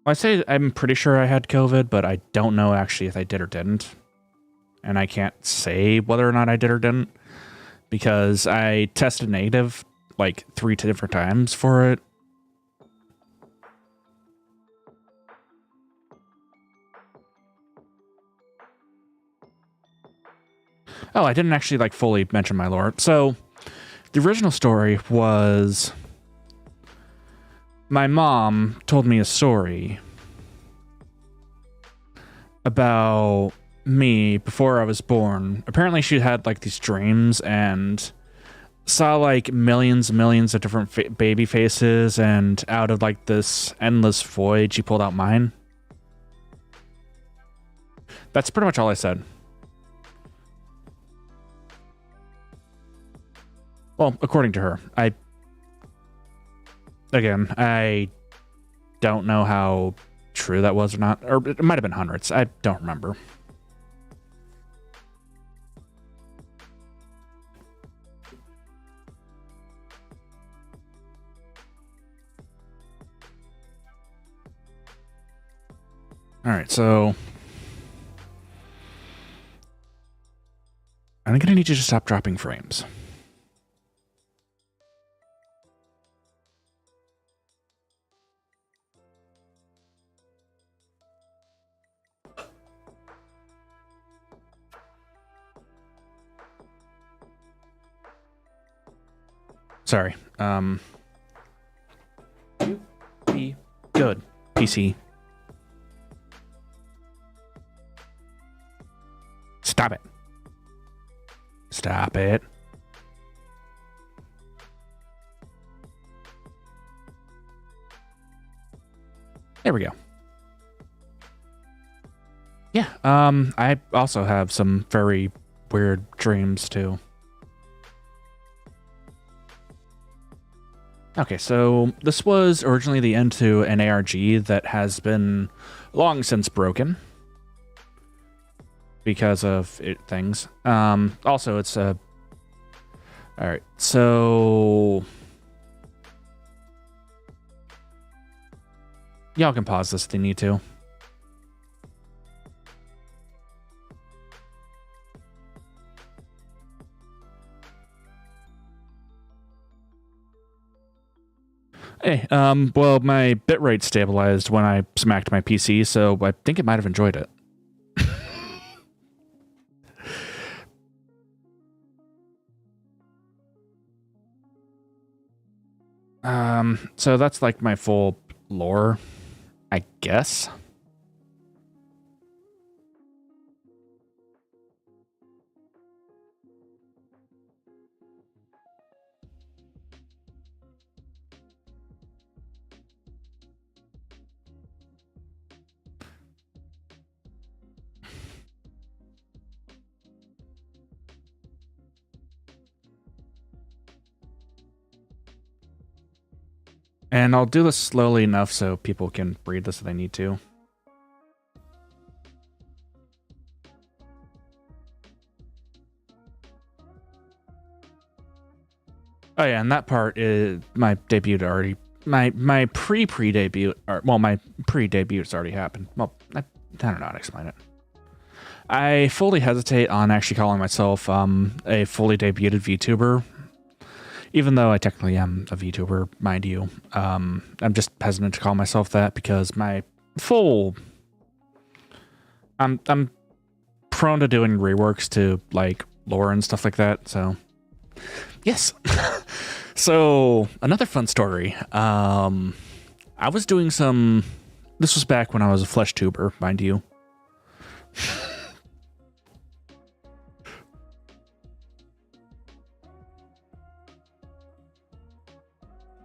I say I'm pretty sure I had COVID, but I don't know actually if I did or didn't. And I can't say whether or not I did or didn't because I tested negative like 3 different times for it. Oh, I didn't actually like fully mention my lore. So the original story was my mom told me a story about me before I was born. Apparently she had like these dreams and saw like millions and millions of different baby faces, and out of like this endless void she pulled out mine. That's pretty much all I said. Well, according to her. I don't know how true that was or not. Or it might have been hundreds. I don't remember. All right, so I'm gonna need you to stop dropping frames. Sorry. You be good, PC. Stop it. Stop it. There we go. Yeah, I also have some very weird dreams too. Okay, so this was originally the end to an ARG that has been long since broken because of things. Also, it's a... Alright, so... Y'all can pause this if you need to. Hey, well, my bitrate stabilized when I smacked my PC, so I think it might have enjoyed it. So that's like my full lore, I guess. And I'll do this slowly enough so people can read this if they need to. Oh yeah, and that part is my debut already. My pre-debut, or well, my pre-debute's already happened. Well, I don't know how to explain it. I fully hesitate on actually calling myself a fully debuted VTuber, even though I technically am a VTuber, mind you. I'm just hesitant to call myself that because my full... I'm prone to doing reworks to like lore and stuff like that, so yes. So another fun story. I was doing some... This was back when I was a Fleshtuber, mind you.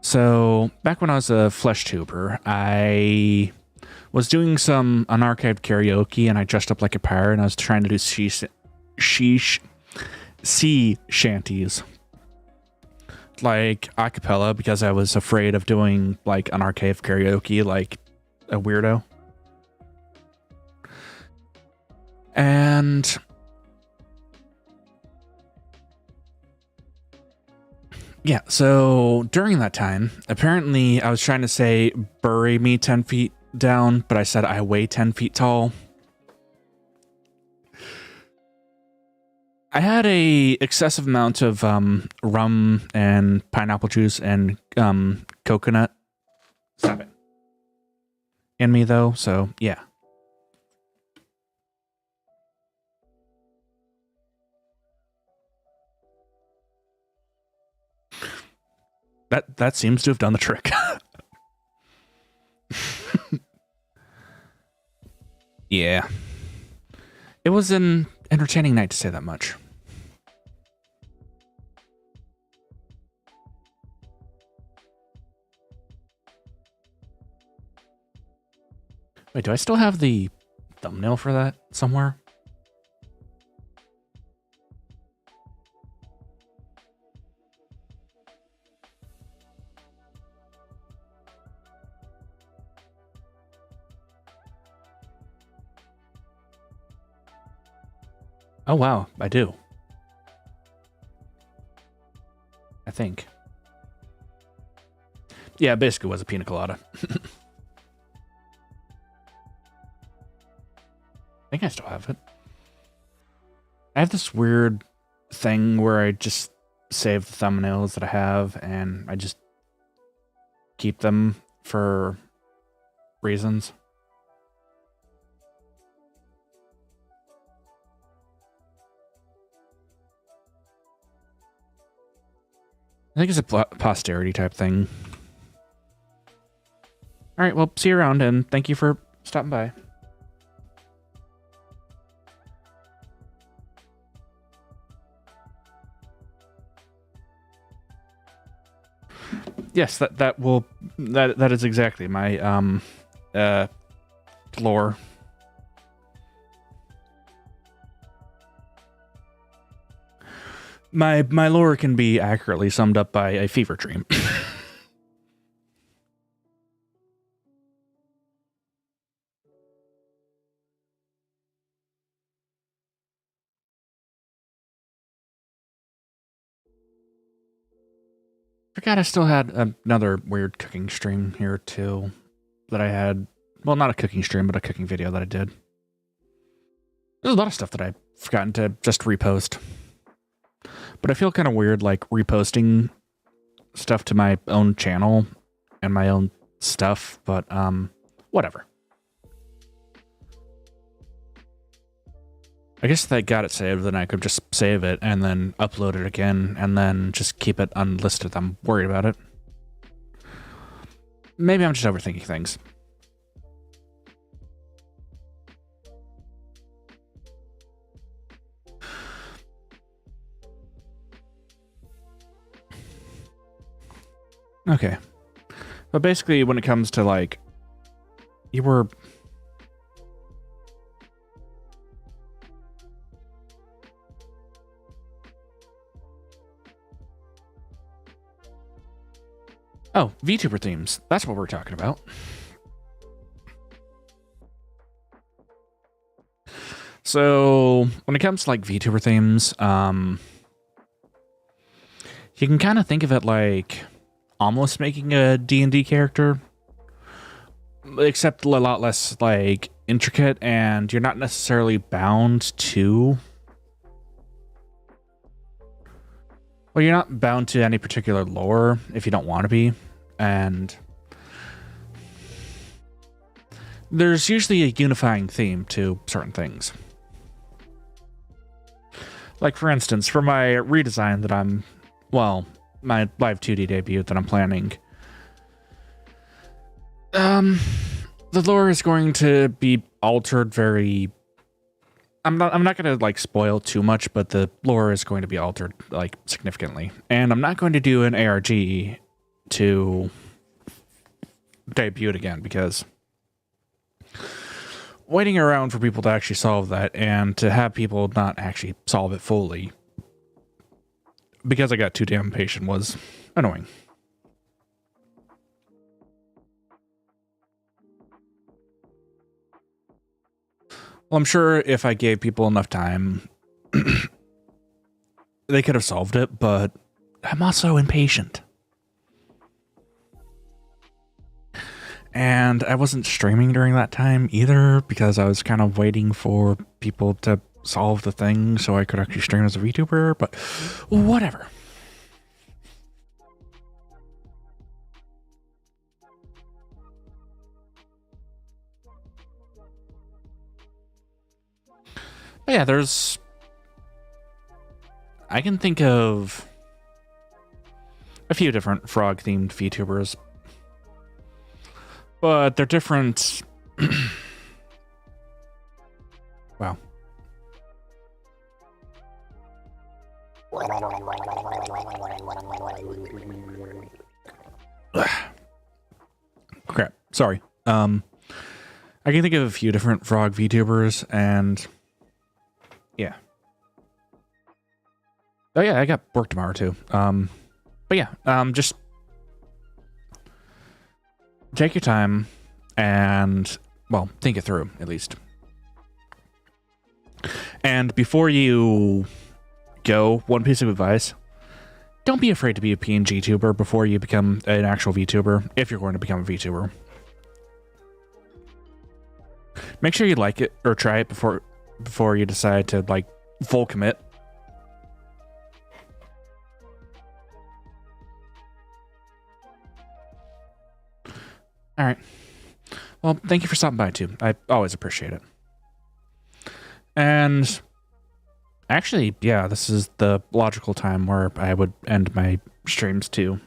So back when I was a Fleshtuber, I was doing some unarchived karaoke, and I dressed up like a pirate, and I was trying to do sea shanties, like a cappella, because I was afraid of doing like unarchived karaoke like a weirdo. And yeah, so during that time, apparently I was trying to say bury me 10 feet down, but I said I weigh 10 feet tall. I had a excessive amount of rum and pineapple juice and coconut. Stop it. In me though, so yeah. That seems to have done the trick. Yeah. It was an entertaining night, to say that much. Wait, do I still have the thumbnail for that somewhere? Oh, wow, I do. I think. Yeah, basically was a pina colada. I think I still have it. I have this weird thing where I just save the thumbnails that I have, and I just keep them for reasons. I think it's a posterity type thing. All right, well, see you around, and thank you for stopping by. Yes, that is exactly my lore. My lore can be accurately summed up by a fever dream. Forgot I still had another weird cooking stream here too that I had. Well, not a cooking stream, but a cooking video that I did. There's a lot of stuff that I've forgotten to just repost. But I feel kind of weird, like, reposting stuff to my own channel and my own stuff, but, whatever. I guess if I got it saved, then I could just save it and then upload it again and then just keep it unlisted. I'm worried about it. Maybe I'm just overthinking things. Okay. But basically, when it comes to, like, you were... Oh, VTuber themes. That's what we're talking about. So, when it comes to, like, VTuber themes, you can kind of think of it like almost making a D&D character, except a lot less like intricate, and you're not necessarily bound to. Well, you're not bound to any particular lore if you don't want to be, and there's usually a unifying theme to certain things. Like, for instance, for my redesign that my live 2D debut that I'm planning, the lore is going to be altered very... I'm not going to, like, spoil too much, but the lore is going to be altered, like, significantly. And I'm not going to do an ARG to debut it again, because waiting around for people to actually solve that, and to have people not actually solve it fully because I got too damn impatient, was annoying. Well, I'm sure if I gave people enough time, they could have solved it, but I'm also impatient. And I wasn't streaming during that time either, because I was kind of waiting for people to solve the thing so I could actually stream as a VTuber, but whatever. But yeah, I can think of a few different frog-themed VTubers, but they're different. Wow. Crap. Sorry. I can think of a few different frog VTubers, and yeah. Oh yeah, I got work tomorrow too. But yeah, just take your time and, well, think it through at least. And before you go, one piece of advice: don't be afraid to be a PNG tuber before you become an actual VTuber, if you're going to become a VTuber. Make sure you like it or try it before you decide to, like, full commit. All right. Well, thank you for stopping by too. I always appreciate it. And actually, yeah, this is the logical time where I would end my streams too.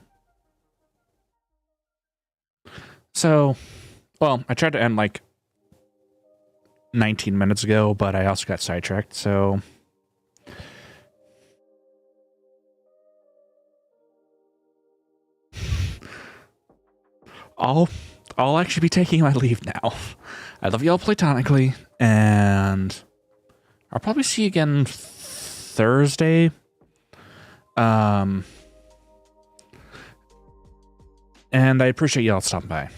So, well, I tried to end like 19 minutes ago, but I also got sidetracked, so I'll actually be taking my leave now. I love y'all platonically, and I'll probably see you again Thursday. And I appreciate y'all stopping by.